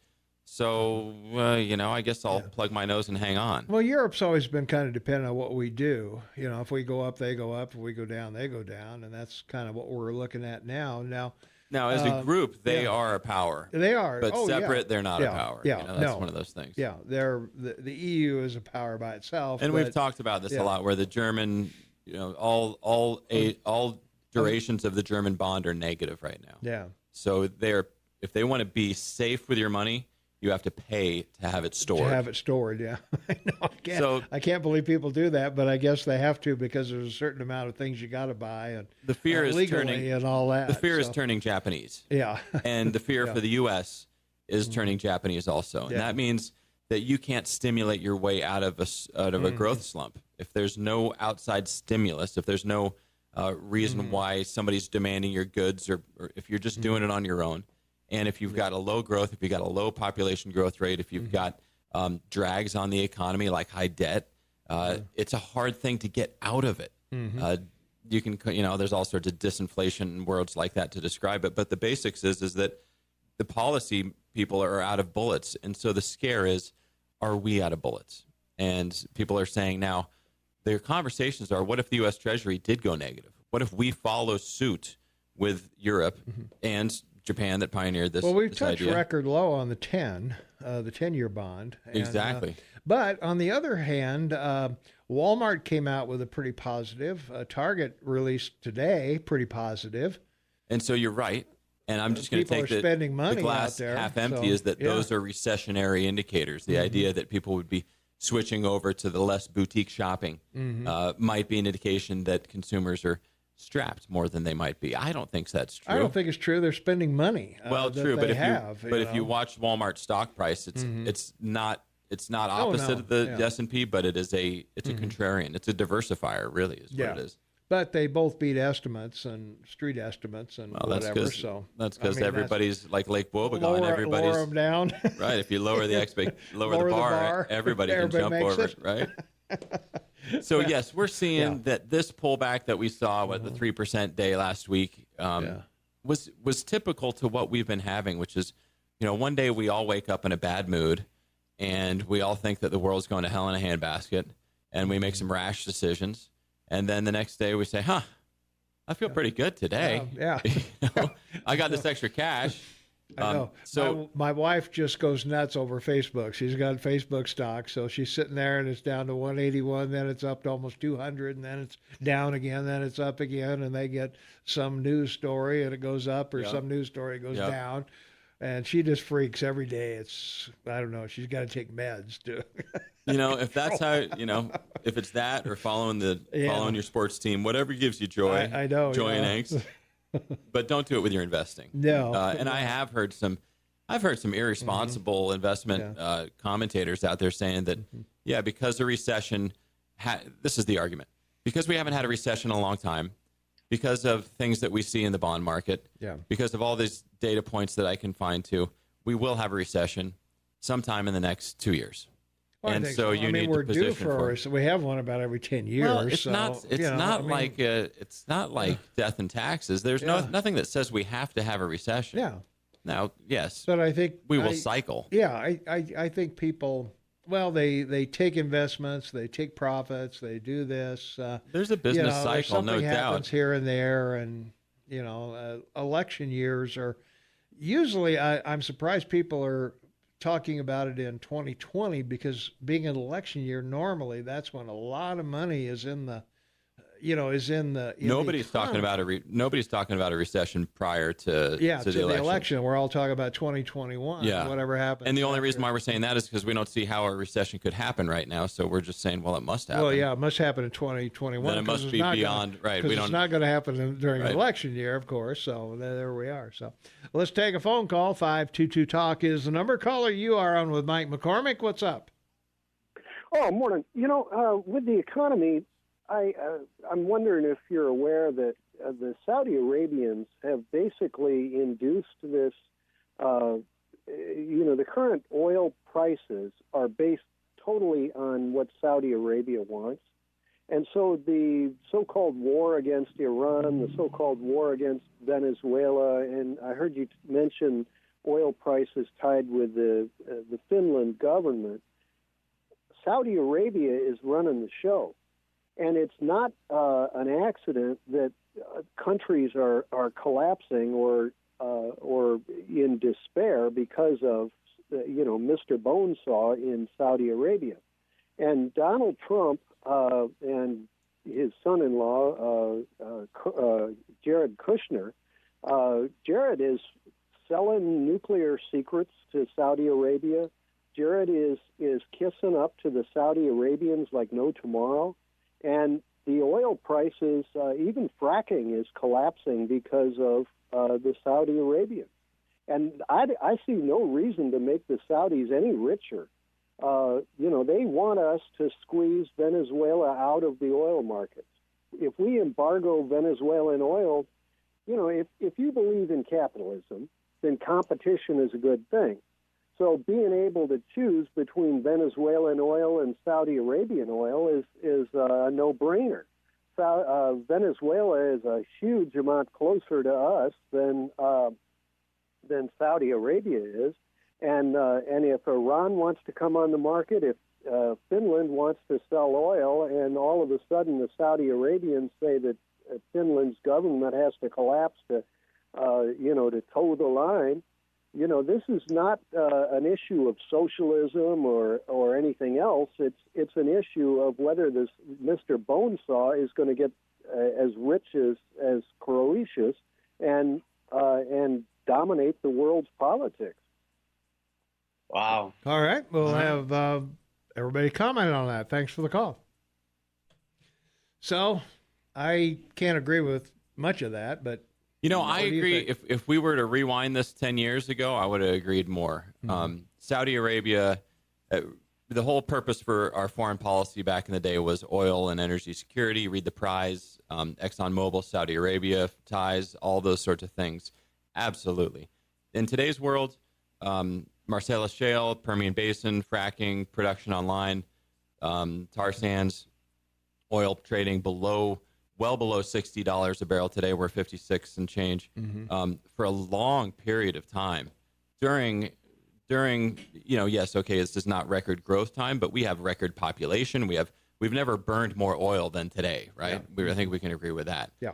So, I guess I'll plug my nose and hang on. Well, Europe's always been kind of dependent on what we do. If we go up, they go up. If we go down, they go down. And that's kind of what we're looking at now. Now, as a group, they are a power. They are. But separate, they're not a power. That's one of those things. Yeah, the EU is a power by itself. And we've talked about this a lot, where the German, all durations of the German bond are negative right now. Yeah. So if they want to be safe with your money, you have to pay to have it stored. To have it stored, yeah. I know. I can't believe people do that, but I guess they have to, because there's a certain amount of things you got to buy, and the fear is legally turning and all that. The fear is turning Japanese. Yeah. And the fear for the U.S. is turning Japanese also, and that means that you can't stimulate your way out of a growth slump. If there's no outside stimulus, if there's no reason why somebody's demanding your goods, or if you're just doing it on your own. And if you've got a low growth, if you've got a low population growth rate, if you've got drags on the economy like high debt, it's a hard thing to get out of it. You can, there's all sorts of disinflation words like that to describe it. But the basics is that the policy people are out of bullets. And so the scare is, are we out of bullets? And people are saying now, their conversations are, what if the U.S. Treasury did go negative? What if we follow suit with Europe and Japan that pioneered this? Well, we've this touched idea. record low on the 10-year bond. And, exactly. But on the other hand, Walmart came out with a pretty positive. Target released today, pretty positive. And so you're right. And I'm just going to take spending money the glass out there, half empty, is that those are recessionary indicators. The idea that people would be switching over to the less boutique shopping might be an indication that consumers are strapped more than they might be. I don't think that's true. I don't think it's true. They're spending money. Well, true, but if you watch Walmart's stock price, it's not opposite of the S&P, but it's a contrarian. It's a diversifier, really, is what it is. But they both beat estimates and street estimates and whatever. That's because everybody's like Lake Wobegon. Everybody's lower them down. Right. If you lower the bar, everybody can jump over it. Right. So yes, we're seeing that this pullback that we saw with the 3% day last week was typical to what we've been having, which is, one day we all wake up in a bad mood and we all think that the world's going to hell in a handbasket and we make some rash decisions. And then the next day we say, I feel pretty good today. I got this extra cash. I know. So my wife just goes nuts over Facebook. She's got Facebook stock. So she's sitting there and it's down to 181. Then it's up to almost 200. And then it's down again. Then it's up again. And they get some news story and it goes up or some news story goes down. And she just freaks every day. I don't know. She's got to take meds too. If that's how, if it's that or following your sports team, whatever gives you joy, I know, joy and angst, but don't do it with your investing. No. And I've heard some irresponsible investment commentators out there saying that, because the recession, this is the argument, because we haven't had a recession in a long time, because of things that we see in the bond market, because of all these data points that I can find too, we will have a recession sometime in the next 2 years. Well, and so you need we're to position due for it. We have one about every 10 years. Well, it's not like death and taxes. There's nothing that says we have to have a recession. Yeah. Now, yes, but I think we will cycle. Yeah, I think people. Well, they take investments, they take profits, they do this. There's a business cycle, no doubt. Something happens here and there, and election years are usually. I'm surprised people are talking about it in 2020 because being an election year, normally that's when a lot of money is in the. Nobody's talking about a recession prior to the election. We're all talking about 2021. Whatever happens. And the only reason why we're saying that is because we don't see how a recession could happen right now. So we're just saying, well, it must happen. Well, it must happen in 2021. Then it must be beyond. Right. It's not going to happen during an election year, of course. So there we are. So let's take a phone call. 522-TALK is the number. Caller, you are on with Mike McCormick. What's up? Oh, morning. With the economy, I'm wondering if you're aware that the Saudi Arabians have basically induced this, the current oil prices are based totally on what Saudi Arabia wants. And so the so-called war against Iran, the so-called war against Venezuela, and I heard you mention oil prices tied with the Finland government. Saudi Arabia is running the show. And it's not an accident that countries are collapsing or in despair because of Mr. Bonesaw in Saudi Arabia. And Donald Trump and his son-in-law Jared Kushner, Jared is selling nuclear secrets to Saudi Arabia. Jared is kissing up to the Saudi Arabians like no tomorrow. And the oil prices, even fracking, is collapsing because of the Saudi Arabians. And I see no reason to make the Saudis any richer. They want us to squeeze Venezuela out of the oil markets. If we embargo Venezuelan oil, if you believe in capitalism, then competition is a good thing. So being able to choose between Venezuelan oil and Saudi Arabian oil is a no-brainer. Venezuela is a huge amount closer to us than Saudi Arabia is, and if Iran wants to come on the market, if Finland wants to sell oil, and all of a sudden the Saudi Arabians say that Finland's government has to collapse to toe the line. This is not an issue of socialism or anything else. It's an issue of whether this Mr. Bonesaw is going to get as rich as Croetius and dominate the world's politics. Wow. All right. We'll have everybody comment on that. Thanks for the call. So I can't agree with much of that, but I agree. If we were to rewind this 10 years ago, I would have agreed more. Saudi Arabia, the whole purpose for our foreign policy back in the day was oil and energy security. Read the prize, ExxonMobil, Saudi Arabia ties, all those sorts of things. Absolutely. In today's world, Marcellus Shale, Permian Basin, fracking, production online, tar sands, oil trading well below $60 a barrel today. We're 56 and change for a long period of time. During yes, okay, this is not record growth time, but we have record population. We've never burned more oil than today, right? I think we can agree with that. Yeah.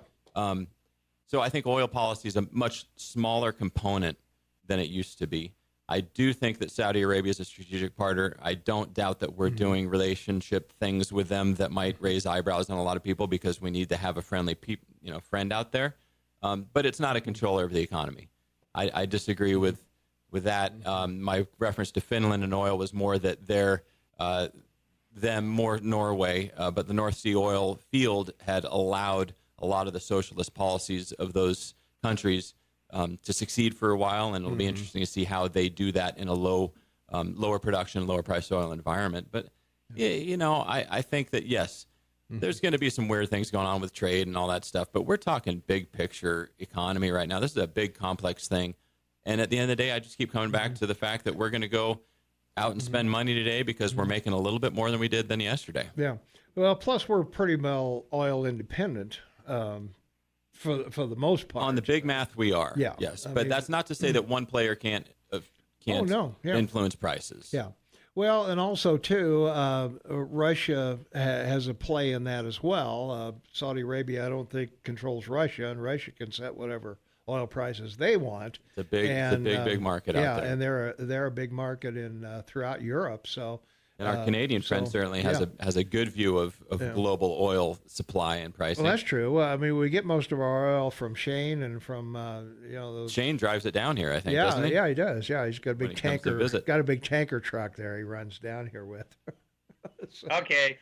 So I think oil policy is a much smaller component than it used to be. I do think that Saudi Arabia is a strategic partner. I don't doubt that we're doing relationship things with them that might raise eyebrows on a lot of people because we need to have a friendly friend out there. But it's not a controller of the economy. I disagree with that. My reference to Finland and oil was more that more Norway, but the North Sea oil field had allowed a lot of the socialist policies of those countries to succeed for a while, and it'll be interesting to see how they do that in a lower production, lower price oil environment. But I think that yes, there's going to be some weird things going on with trade and all that stuff. But we're talking big picture economy right now. This is a big complex thing, and at the end of the day, I just keep coming back to the fact that we're going to go out and spend money today because we're making a little bit more than we did than yesterday. Yeah. Well, plus we're pretty well oil independent. For the most part. On the big math, we are. Yeah. Yes. But that's not to say that one player can't influence prices. Yeah. Well, and also, too, Russia has a play in that as well. Saudi Arabia, I don't think, controls Russia, and Russia can set whatever oil prices they want. It's a big market out there. Yeah, and they're a big market throughout Europe. So. And our Canadian friend certainly has a good view of global oil supply and pricing. Well, that's true. I mean, we get most of our oil from Shane and from those. Shane drives it down here, I think, doesn't he? Yeah, he does. Yeah, he's got a big tanker. Got a big tanker truck there. He runs down here with. Okay,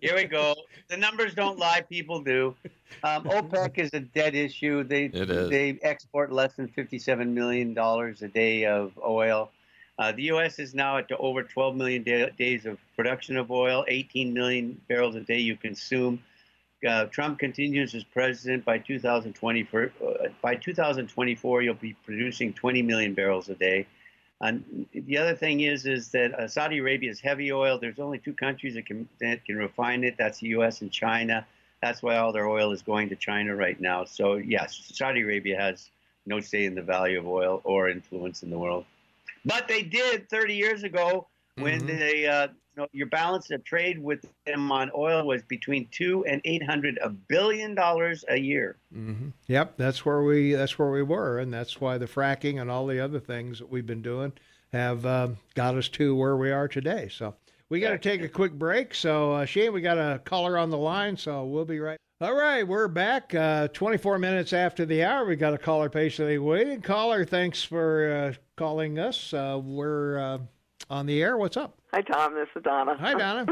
here we go. The numbers don't lie; people do. OPEC is a dead issue. They export less than $57 million a day of oil. The U.S. is now at over 12 million days of production of oil, 18 million barrels a day you consume. Trump continues as president. By 2024, you'll be producing 20 million barrels a day. And the other thing is that Saudi Arabia is heavy oil. There's only two countries that can refine it. That's the U.S. and China. That's why all their oil is going to China right now. So, yes, Saudi Arabia has no say in the value of oil or influence in the world. But they did 30 years ago when your balance of trade with them on oil was between $200 and $800 billion a year. Mm-hmm. Yep, that's where we were, and that's why the fracking and all the other things that we've been doing have got us to where we are today. So we got to take a quick break. So Shane, we got a caller on the line, so we'll be right. All right, we're back 24 minutes after the hour. We got a caller patiently waiting. Caller, thanks for calling us. We're on the air. What's up? Hi, Tom. This is Donna. Hi, Donna.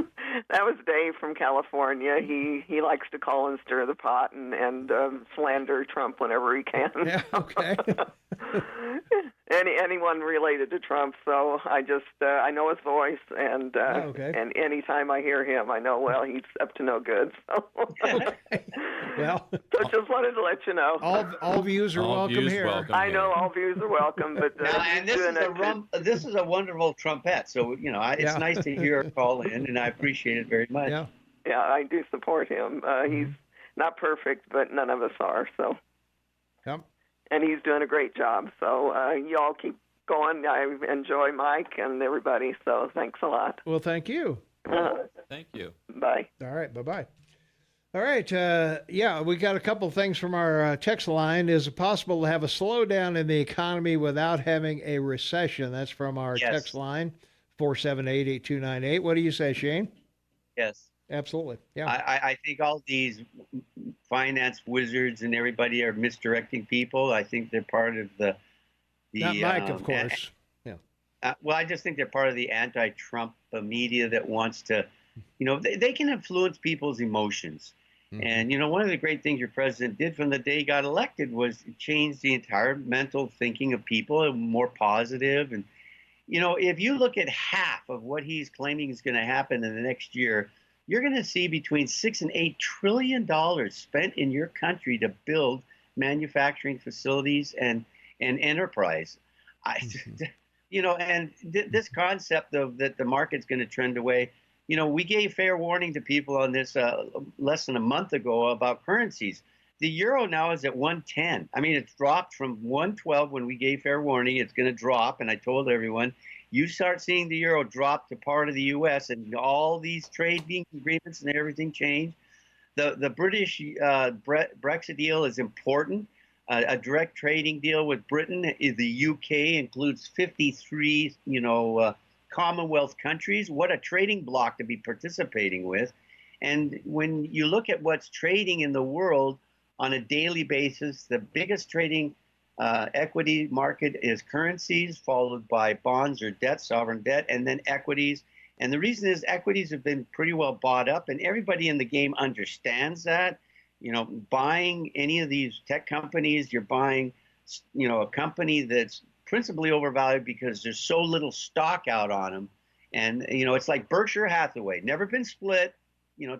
That was Dave from California. He likes to call and stir the pot and slander Trump whenever he can. Yeah, okay. Anyone related to Trump, so I know his voice, and and anytime I hear him, I know he's up to no good. So, well, so just wanted to let you know. All views are welcome here. I know all views are welcome, but and this is a wonderful trumpet. So it's nice to hear her call in, and I appreciate it very much. Yeah, I do support him. He's not perfect, but none of us are. So. Yep. And he's doing a great job. So you all keep going. I enjoy Mike and everybody. So thanks a lot. Well, thank you. Thank you. Bye. All right. Bye-bye. All right. We got a couple of things from our text line. Is it possible to have a slowdown in the economy without having a recession? That's from our text line, 478-8298. What do you say, Shane? Yes. Absolutely. Yeah. I think all these finance wizards and everybody are misdirecting people. I think they're part of the not Mike, of course. Well, I just think they're part of the anti-Trump media that wants to, they can influence people's emotions. Mm-hmm. And, one of the great things your president did from the day he got elected was change the entire mental thinking of people, more positive. And, if you look at half of what he's claiming is going to happen in the next year, you're going to see between $6 and $8 trillion spent in your country to build manufacturing facilities and enterprise. This concept of that the market's going to trend away. We gave fair warning to people on this less than a month ago about currencies. The euro now is at 110. I mean, it's dropped from 112 when we gave fair warning. It's going to drop, and I told everyone, you start seeing the euro drop to part of the U.S. and all these trade agreements and everything change. The British Brexit deal is important. A direct trading deal with Britain. The UK includes 53, Commonwealth countries. What a trading bloc to be participating with. And when you look at what's trading in the world on a daily basis, the biggest trading equity market is currencies, followed by bonds or debt, sovereign debt, and then equities. And the reason is equities have been pretty well bought up, and everybody in the game understands that. Buying any of these tech companies, you're buying, a company that's principally overvalued because there's so little stock out on them. And, it's like Berkshire Hathaway, never been split,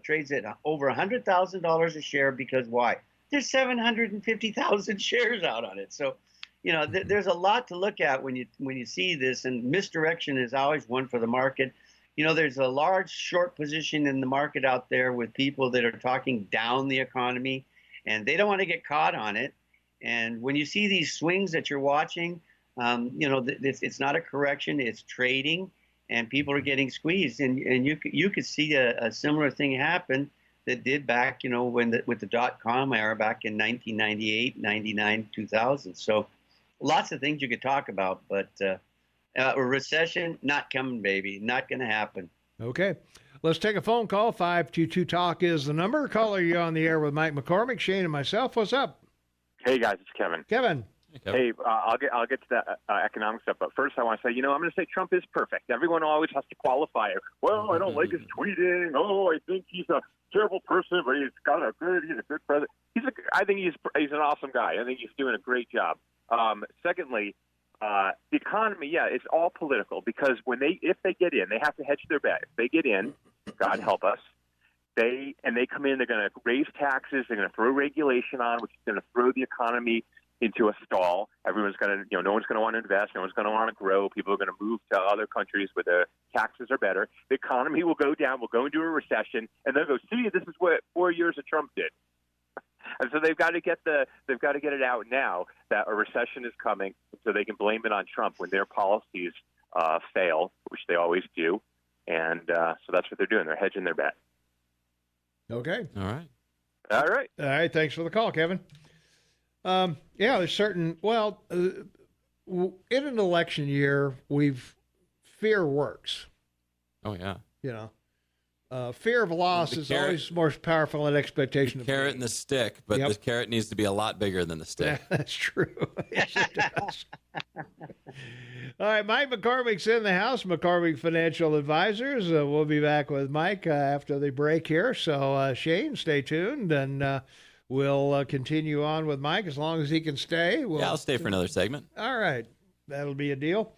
trades at over $100,000 a share because why? There's 750,000 shares out on it. So, there's a lot to look at when you see this, and misdirection is always one for the market. There's a large short position in the market out there with people that are talking down the economy, and they don't want to get caught on it. And when you see these swings that you're watching, it's not a correction, it's trading, and people are getting squeezed. And you could see a similar thing happen that did back, with the dot-com era back in 1998, 99, 2000. So lots of things you could talk about, but a recession, not coming, baby. Not going to happen. Okay. Let's take a phone call. 522-TALK is the number. Caller, you're on the air with Mike McCormick, Shane, and myself. What's up? Hey, guys. It's Kevin. Kevin. Hey, I'll get to that economic stuff, but first I want to say, I'm going to say Trump is perfect. Everyone always has to qualify it. Well, I don't like his tweeting. Oh, I think he's a terrible person, but he's a good president. I think he's an awesome guy. I think he's doing a great job. Secondly, the economy, it's all political because if they get in, they have to hedge their bet. If they get in, God help us, they come in, they're going to raise taxes, they're going to throw regulation on, which is going to throw the economy into a stall. Everyone's going to, no one's going to want to invest, no one's going to want to grow. People are going to move to other countries where the taxes are better. The economy will go down, we'll go into a recession, and they'll go, see, this is what 4 years of Trump did. And so they've got to get it out now that a recession is coming, so they can blame it on Trump when their policies fail, which they always do. And so that's what they're doing. They're hedging their bet. Okay. All right. Thanks for the call, Kevin. There's certain. Well, in an election year, fear works. Oh yeah. Fear of loss is always more powerful than expectation. The carrot and the stick, but the carrot needs to be a lot bigger than the stick. Yeah, that's true. Yes, it does. All right, Mike McCormick's in the house, McCormick Financial Advisors. We'll be back with Mike after the break here. So, Shane, stay tuned, and we'll continue on with Mike as long as he can stay. I'll stay for another segment. All right, that'll be a deal.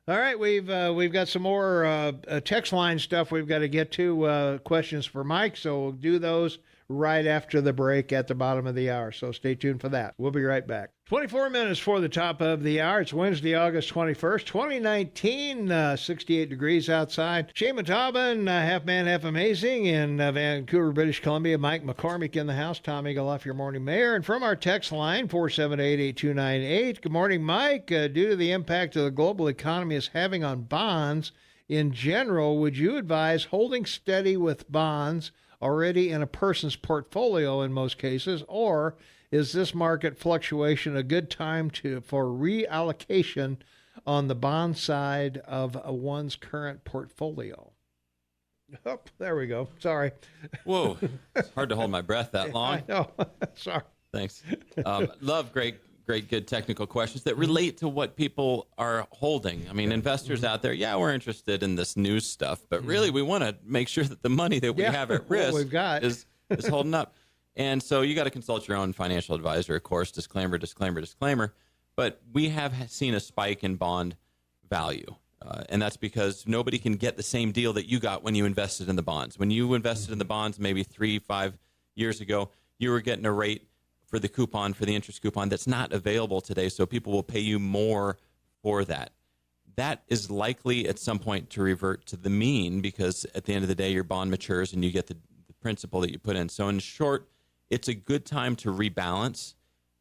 All right, we've got some more text line stuff we've got to get to, questions for Mike, so we'll do those right after the break at the bottom of the hour, so stay tuned for that. We'll be right back. 24 minutes for the top of the hour. It's Wednesday, August 21st, 2019, 68 degrees outside. Shane Mataba, half man, half amazing in Vancouver, British Columbia. Mike McCormick in the house. Tom Eagleoff, your morning mayor. And from our text line, 478-8298. Good morning, Mike. Due to the impact of the global economy is having on bonds in general, would you advise holding steady with bonds already in a person's portfolio in most cases, or is this market fluctuation a good time for reallocation on the bond side of one's current portportfolio? Oh, there we go. Sorry. Whoa. It's hard to hold my breath that long. I know. Sorry. Thanks. Love great, good technical questions that relate to what people are holding. I mean, investors out there, we're interested in this news stuff, but really we want to make sure that the money that we have at risk we've got. is holding up. And so you got to consult your own financial advisor, of course, disclaimer. But we have seen a spike in bond value. And that's because nobody can get the same deal that you got when you invested in the bonds. When you invested in the bonds maybe 3-5 years ago, you were getting a rate for the coupon, for the interest coupon, that's not available today. So people will pay you more for that. That is likely at some point to revert to the mean, because at the end of the day, your bond matures and you get the principal that you put in. So in short, it's a good time to rebalance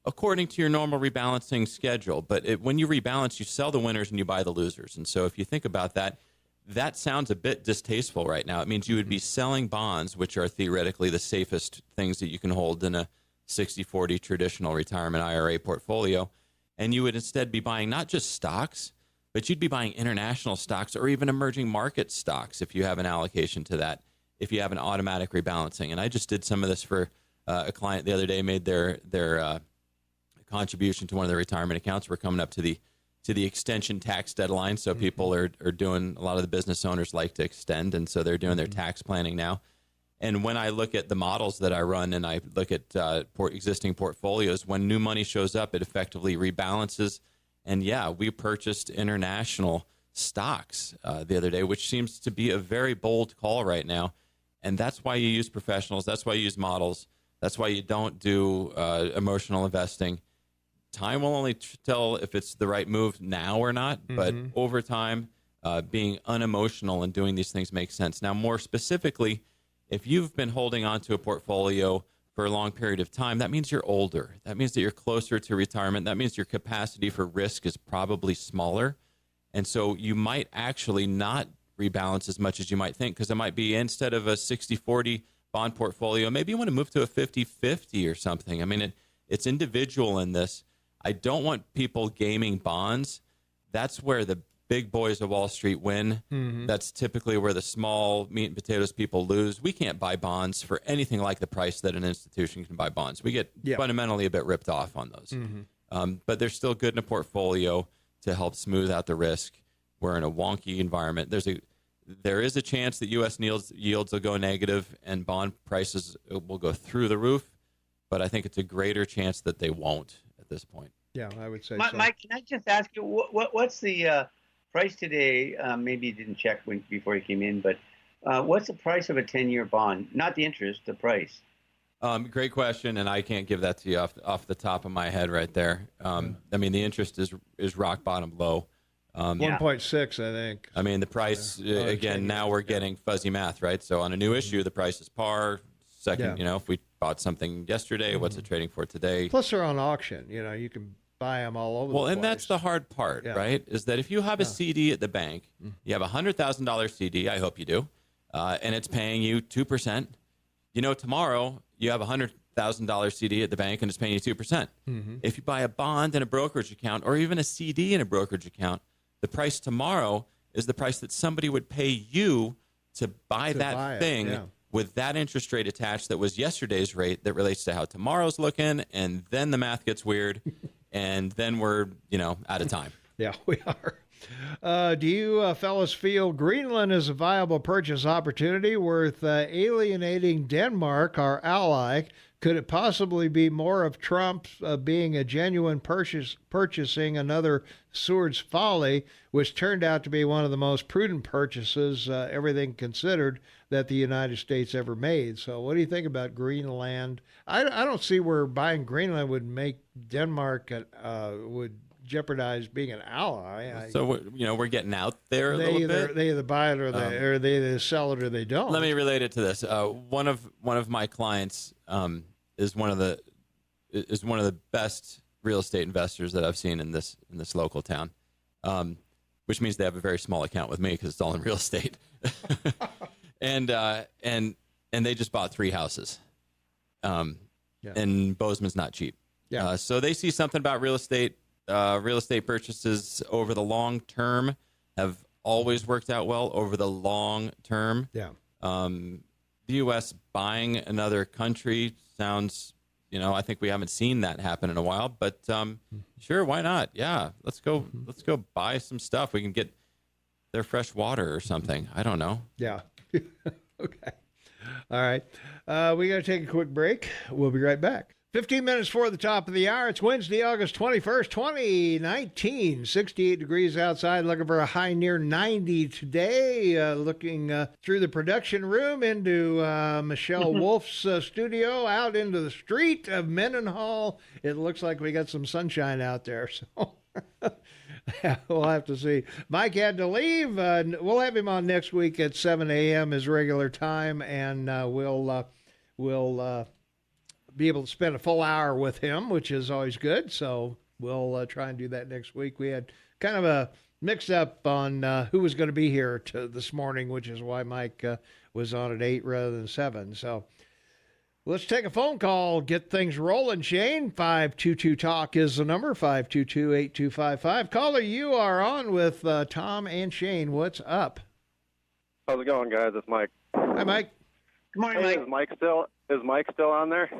according to your normal rebalancing schedule. But when you rebalance, you sell the winners and you buy the losers. And so if you think about that, that sounds a bit distasteful right now. It means you would be selling bonds, which are theoretically the safest things that you can hold in a 60-40 traditional retirement IRA portfolio. And you would instead be buying not just stocks, but you'd be buying international stocks or even emerging market stocks if you have an allocation to that, if you have an automatic rebalancing. And I just did some of this for a client the other day, made their contribution to one of their retirement accounts. We're coming up to the extension tax deadline, so people are doing, a lot of the business owners like to extend, and so they're doing their tax planning now. And when I look at the models that I run and I look at existing portfolios, when new money shows up, it effectively rebalances. And yeah, we purchased international stocks the other day, which seems to be a very bold call right now. And that's why you use professionals. That's why you use models. That's why you don't do emotional investing. Time will only tell if it's the right move now or not. But over time, being unemotional and doing these things makes sense. Now, more specifically, if you've been holding on to a portfolio for a long period of time, that means you're older. That means that you're closer to retirement. That means your capacity for risk is probably smaller. And so you might actually not rebalance as much as you might think, because it might be, instead of a 60-40 bond portfolio, maybe you want to move to a 50-50 or something. I mean, it's individual in this. I don't want people gaming bonds. That's where the big boys of Wall Street win. That's typically where the small meat and potatoes people lose. We can't buy bonds for anything like the price that an institution can buy bonds. We get fundamentally a bit ripped off on those. But they're still good in a portfolio to help smooth out the risk. We're in a wonky environment. There is a chance that U.S. yields will go negative and bond prices will go through the roof, but I think it's a greater chance that they won't at this point. Yeah, I would say so. Mike, can I just ask you, what's the price today? Maybe you didn't check before you came in, but what's the price of a 10-year bond? Not the interest, the price. Great question, and I can't give that to you off the top of my head right there. I mean, the interest is rock bottom low. 1.6, I think. I mean, the price, again, now we're getting fuzzy math, right? So on a new issue, the price is par. Second, if we bought something yesterday, what's it trading for today? Plus, they're on auction. You can buy them all over the place. Well, and that's the hard part, right? Is that if you have a CD at the bank, you have a $100,000 CD, I hope you do, and it's paying you 2%. Tomorrow you have a $100,000 CD at the bank and it's paying you 2%. If you buy a bond in a brokerage account or even a CD in a brokerage account, the price tomorrow is the price that somebody would pay you to buy that thing with that interest rate attached that was yesterday's rate that relates to how tomorrow's looking, and then the math gets weird, and then we're, out of time. Yeah, we are. Do you fellas feel Greenland is a viable purchase opportunity worth alienating Denmark, our ally? Could it possibly be more of Trump being a genuine purchasing another Seward's Folly, which turned out to be one of the most prudent purchases, everything considered, that the United States ever made? So what do you think about Greenland? I don't see where buying Greenland would make Denmark would jeopardize being an ally. So we're getting out there a little bit. They either buy it or they either sell it or they don't. Let me relate it to this. One of my clients is one of the best real estate investors that I've seen in this local town, which means they have a very small account with me because it's all in real estate. and they just bought 3 houses. And Bozeman's not cheap. So they see something about real estate. Real estate purchases over the long term have always worked out well over the long term. The U.S. buying another country sounds, I think we haven't seen that happen in a while, but sure, why not? Yeah, let's go buy some stuff. We can get their fresh water or something. I don't know. Yeah. Okay. All right. We got to take a quick break. We'll be right back. 15 minutes for the top of the hour. It's Wednesday, August 21st, 2019. 68 degrees outside, looking for a high near 90 today. Looking through the production room into Michelle Wolf's studio, out into the street of Mendenhall. It looks like we got some sunshine out there, so we'll have to see. Mike had to leave. We'll have him on next week at 7 a.m. his regular time, and we'll be able to spend a full hour with him, which is always good. So we'll try and do that next week. We had kind of a mix-up on who was going to be here this morning, which is why Mike was on at 8 rather than 7. So let's take a phone call, get things rolling, Shane. 522-TALK is the number, 522-8255. Caller, you are on with Tom and Shane. What's up? How's it going, guys? It's Mike. Hi, Mike. Good morning, Mike. Is Mike still on there?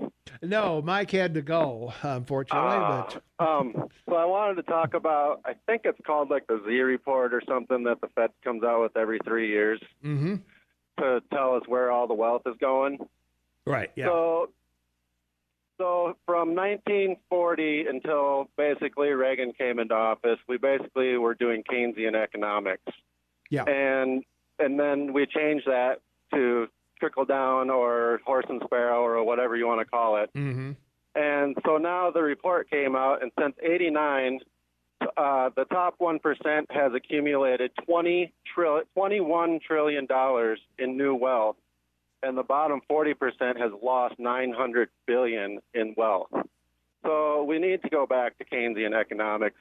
No, Mike had to go, unfortunately. So I wanted to talk about, I think it's called like the Z report or something that the Fed comes out with every 3 years to tell us where all the wealth is going. Right, yeah. So from 1940 until basically Reagan came into office, we basically were doing Keynesian economics. Yeah. And then we changed that to trickle down or horse and sparrow or whatever you want to call it. Mm-hmm. And so now the report came out, and since 89, the top 1% has accumulated $21 trillion in new wealth, and the bottom 40% has lost $900 billion in wealth. So we need to go back to Keynesian economics,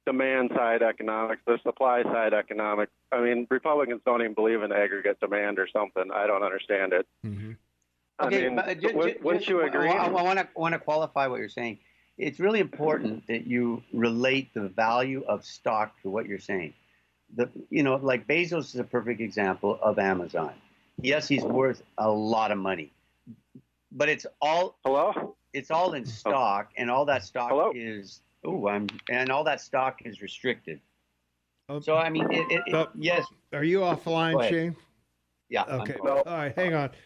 demand side economics, the supply side economics. I mean, Republicans don't even believe in aggregate demand or something. I don't understand it. Mm-hmm. Okay, wouldn't you agree? I want to qualify what you're saying. It's really important that you relate the value of stock to what you're saying. Like Bezos is a perfect example of Amazon. Yes, he's worth a lot of money, but it's all in stock, and all that stock is all that stock is restricted. So I mean, yes. Are you offline, Shane? Yeah. Okay. All right.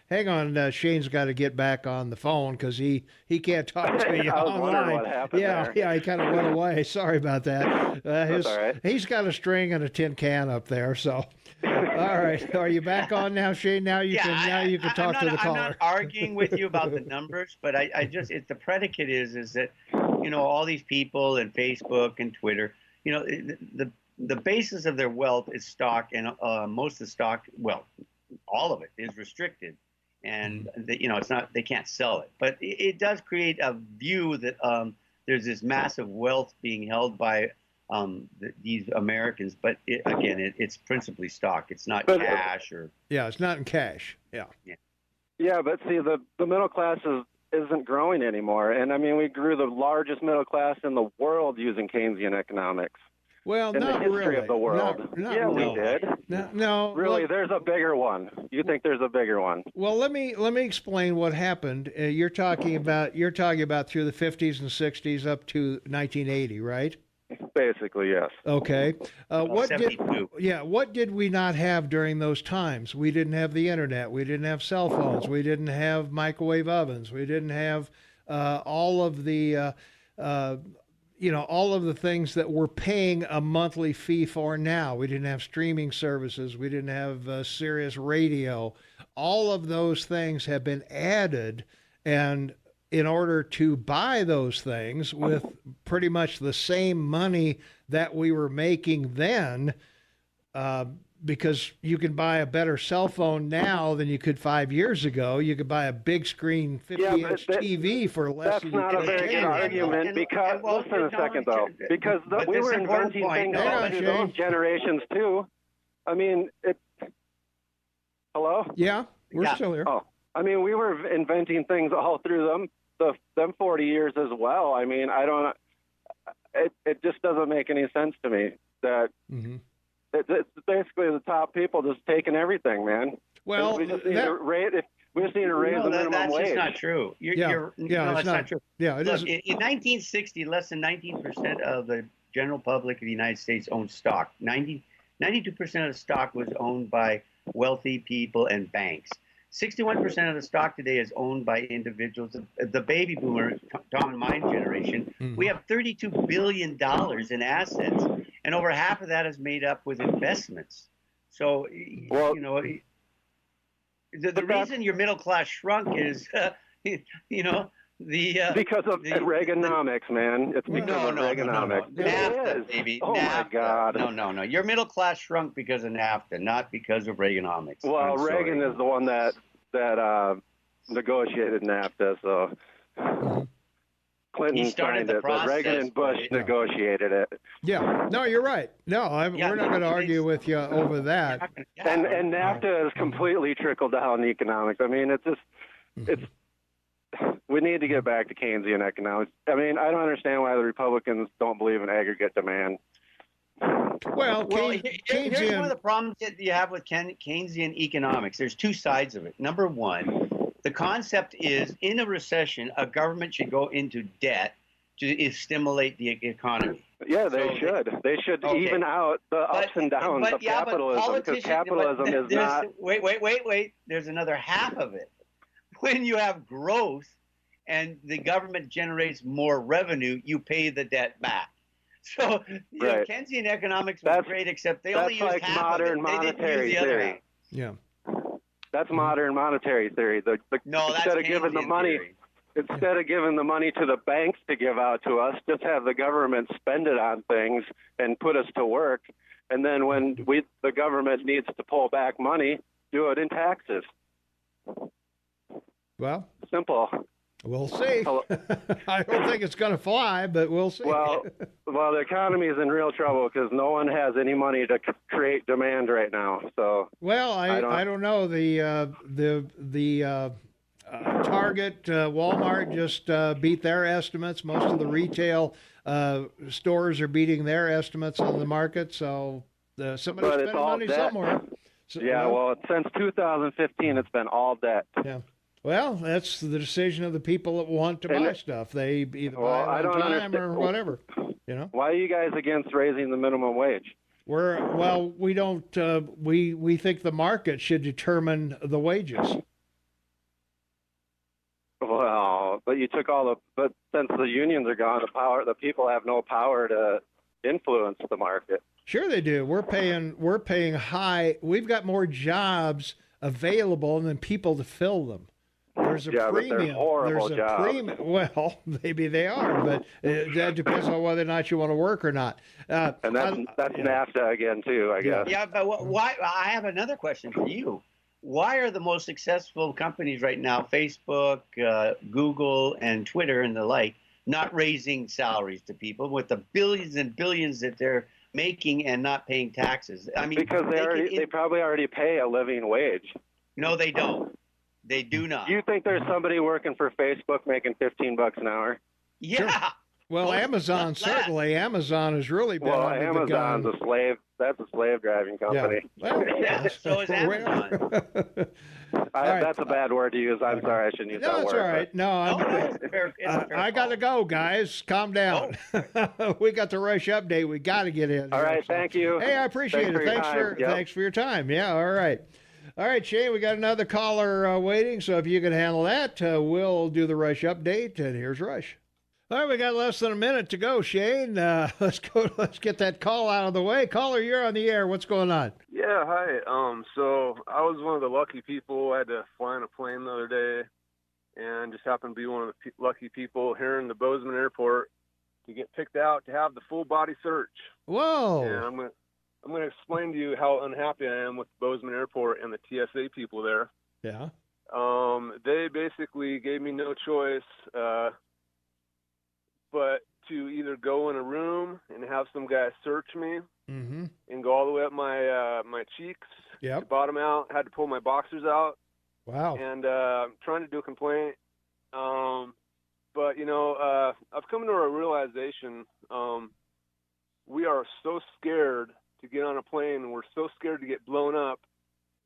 Hang on. Shane's got to get back on the phone because he can't talk to you online. What happened there. Yeah. He kind of went away. Sorry about that. That's all right. He's got a string and a tin can up there. So, all right. Are you back on now, Shane? Now you can talk to the caller. I'm not arguing with you about the numbers, but I just the predicate is that all these people and Facebook and Twitter, the basis of their wealth is stock, and most of the stock, all of it is restricted, and it's not, they can't sell it. But it does create a view that there's this massive wealth being held by these Americans. But it's principally stock. It's not cash or. Yeah, it's not in cash. Yeah. Yeah, but see, the middle class isn't growing anymore, and I mean, we grew the largest middle class in the world using Keynesian economics. Well, in not the history really. of the world. Not yeah, really. we did. No. Really, look, there's a bigger one. You think there's a bigger one? Well, let me explain what happened. You're talking about through the 50s and 60s up to 1980, right? Basically, yes. Okay. What 72. did we not have during those times? We didn't have the internet. We didn't have cell phones. We didn't have microwave ovens. We didn't have all of the all of the things that we're paying a monthly fee for now. We didn't have streaming services. We didn't have Sirius radio. All of those things have been added, and in order to buy those things with pretty much the same money that we were making then, because you can buy a better cell phone now than you could 5 years ago. You could buy a big screen 50-inch TV for less than you could. That's not a very good argument because, listen a second though, because we were inventing things to those generations too. I mean, hello? Yeah, we're still here. Oh, I mean, we were inventing things all through them 40 years as well. I mean, it just doesn't make any sense to me that it's basically the top people just taking everything, man. Well, we just need to raise the minimum that's wage. That's not true. That's not true. Yeah, it Look, isn't. In 1960, less than 19% of the general public of the United States owned stock. 92% of the stock was owned by wealthy people and banks. 61% of the stock today is owned by individuals. The baby boomer, Tom and my generation, we have $32 billion in assets, and over half of that is made up with investments. So, you know, the reason your middle class shrunk is, you know, because of Reaganomics, man. It's because of Reaganomics. No. NAFTA, baby. Oh NAFTA. my God. No. Your middle class shrunk because of NAFTA, not because of Reaganomics. Well, Reagan is the one that negotiated NAFTA, so Clinton signed it, but Reagan and Bush negotiated it. Yeah. No, you're right. No, we're not going to argue with you over that. And NAFTA has completely trickled down economics. I mean, we need to get back to Keynesian economics. I mean, I don't understand why the Republicans don't believe in aggregate demand. Well, here's one of the problems that you have with Keynesian economics. There's two sides of it. Number one, the concept is in a recession, a government should go into debt to stimulate the economy. Yeah, they should. They should even out the ups and downs of capitalism, because capitalism is not. Wait. There's another half of it. When you have growth and the government generates more revenue, you pay the debt back. So Keynesian economics was great, except they only used half modern of it. monetary theory. Yeah. That's modern monetary theory. Instead of giving the money, instead of giving the money to the banks to give out to us, just have the government spend it on things and put us to work. And then when the government needs to pull back money, do it in taxes. Well, simple. We'll see. I don't think it's going to fly, but we'll see. Well, the economy is in real trouble because no one has any money to create demand right now. So, well, I don't know. The Target, Walmart just beat their estimates. Most of the retail stores are beating their estimates on the market. So somebody's spending money somewhere. So, well, since 2015, it's been all debt. Yeah. Well, that's the decision of the people that want to buy stuff. They either buy it on time or whatever. You know. Why are you guys against raising the minimum wage? We don't. We think the market should determine the wages. Well, but you took but since the unions are gone, the people have no power to influence the market. Sure, they do. We're paying high. We've got more jobs available than people to fill them. There's a premium. But they're horrible jobs. Well, maybe they are, but that depends on whether or not you want to work or not. And that's NAFTA again too, I guess. Yeah, but why? I have another question for you. Why are the most successful companies right now, Facebook, Google, and Twitter and the like, not raising salaries to people with the billions and billions that they're making and not paying taxes? I mean, because they probably already pay a living wage. No, they don't. They do not. Do you think there's somebody working for Facebook making $15 an hour? Yeah. Sure. Well, Amazon certainly. Amazon has really been under Amazon's the gun. a slave. That's a slave driving company. Yeah. Well, so is Amazon. That's a bad word to use. I'm sorry, I shouldn't use that word. No, that's all right. No, I got to go, guys. Calm down. We got the Rush update. We got to get in. All right, thank you. Hey, I appreciate it. Thanks for your time. Yeah, all right. All right, Shane, we got another caller waiting, so if you can handle that, we'll do the Rush update, and here's Rush. All right, we got less than a minute to go, Shane. Let's get that call out of the way. Caller, you're on the air. What's going on? Yeah, hi. So I was one of the lucky people. I had to fly on a plane the other day, and just happened to be one of the lucky people here in the Bozeman airport to get picked out to have the full body search. Whoa! And I'm going to explain to you how unhappy I am with the Bozeman Airport and the TSA people there. Yeah. They basically gave me no choice but to either go in a room and have some guy search me and go all the way up my cheeks, bottom out, had to pull my boxers out. Wow. And trying to do a complaint. But, I've come to a realization we are so scared to get on a plane, and we're so scared to get blown up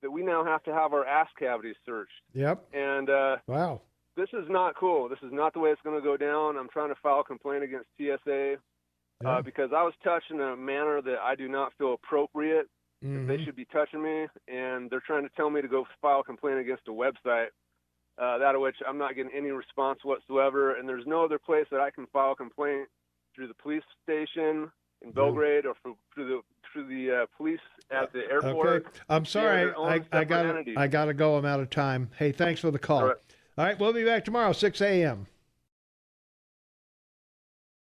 that we now have to have our ass cavities searched. Yep. And wow, this is not cool. This is not the way it's going to go down. I'm trying to file a complaint against TSA because I was touched in a manner that I do not feel appropriate. if they should be touching me, and they're trying to tell me to go file a complaint against a website, that of which I'm not getting any response whatsoever, and there's no other place that I can file a complaint through the police station in Belgrade or through the police at the airport. Okay. I'm sorry. I got to go. I'm out of time. Hey, thanks for the call. All right, we'll be back tomorrow, 6 a.m.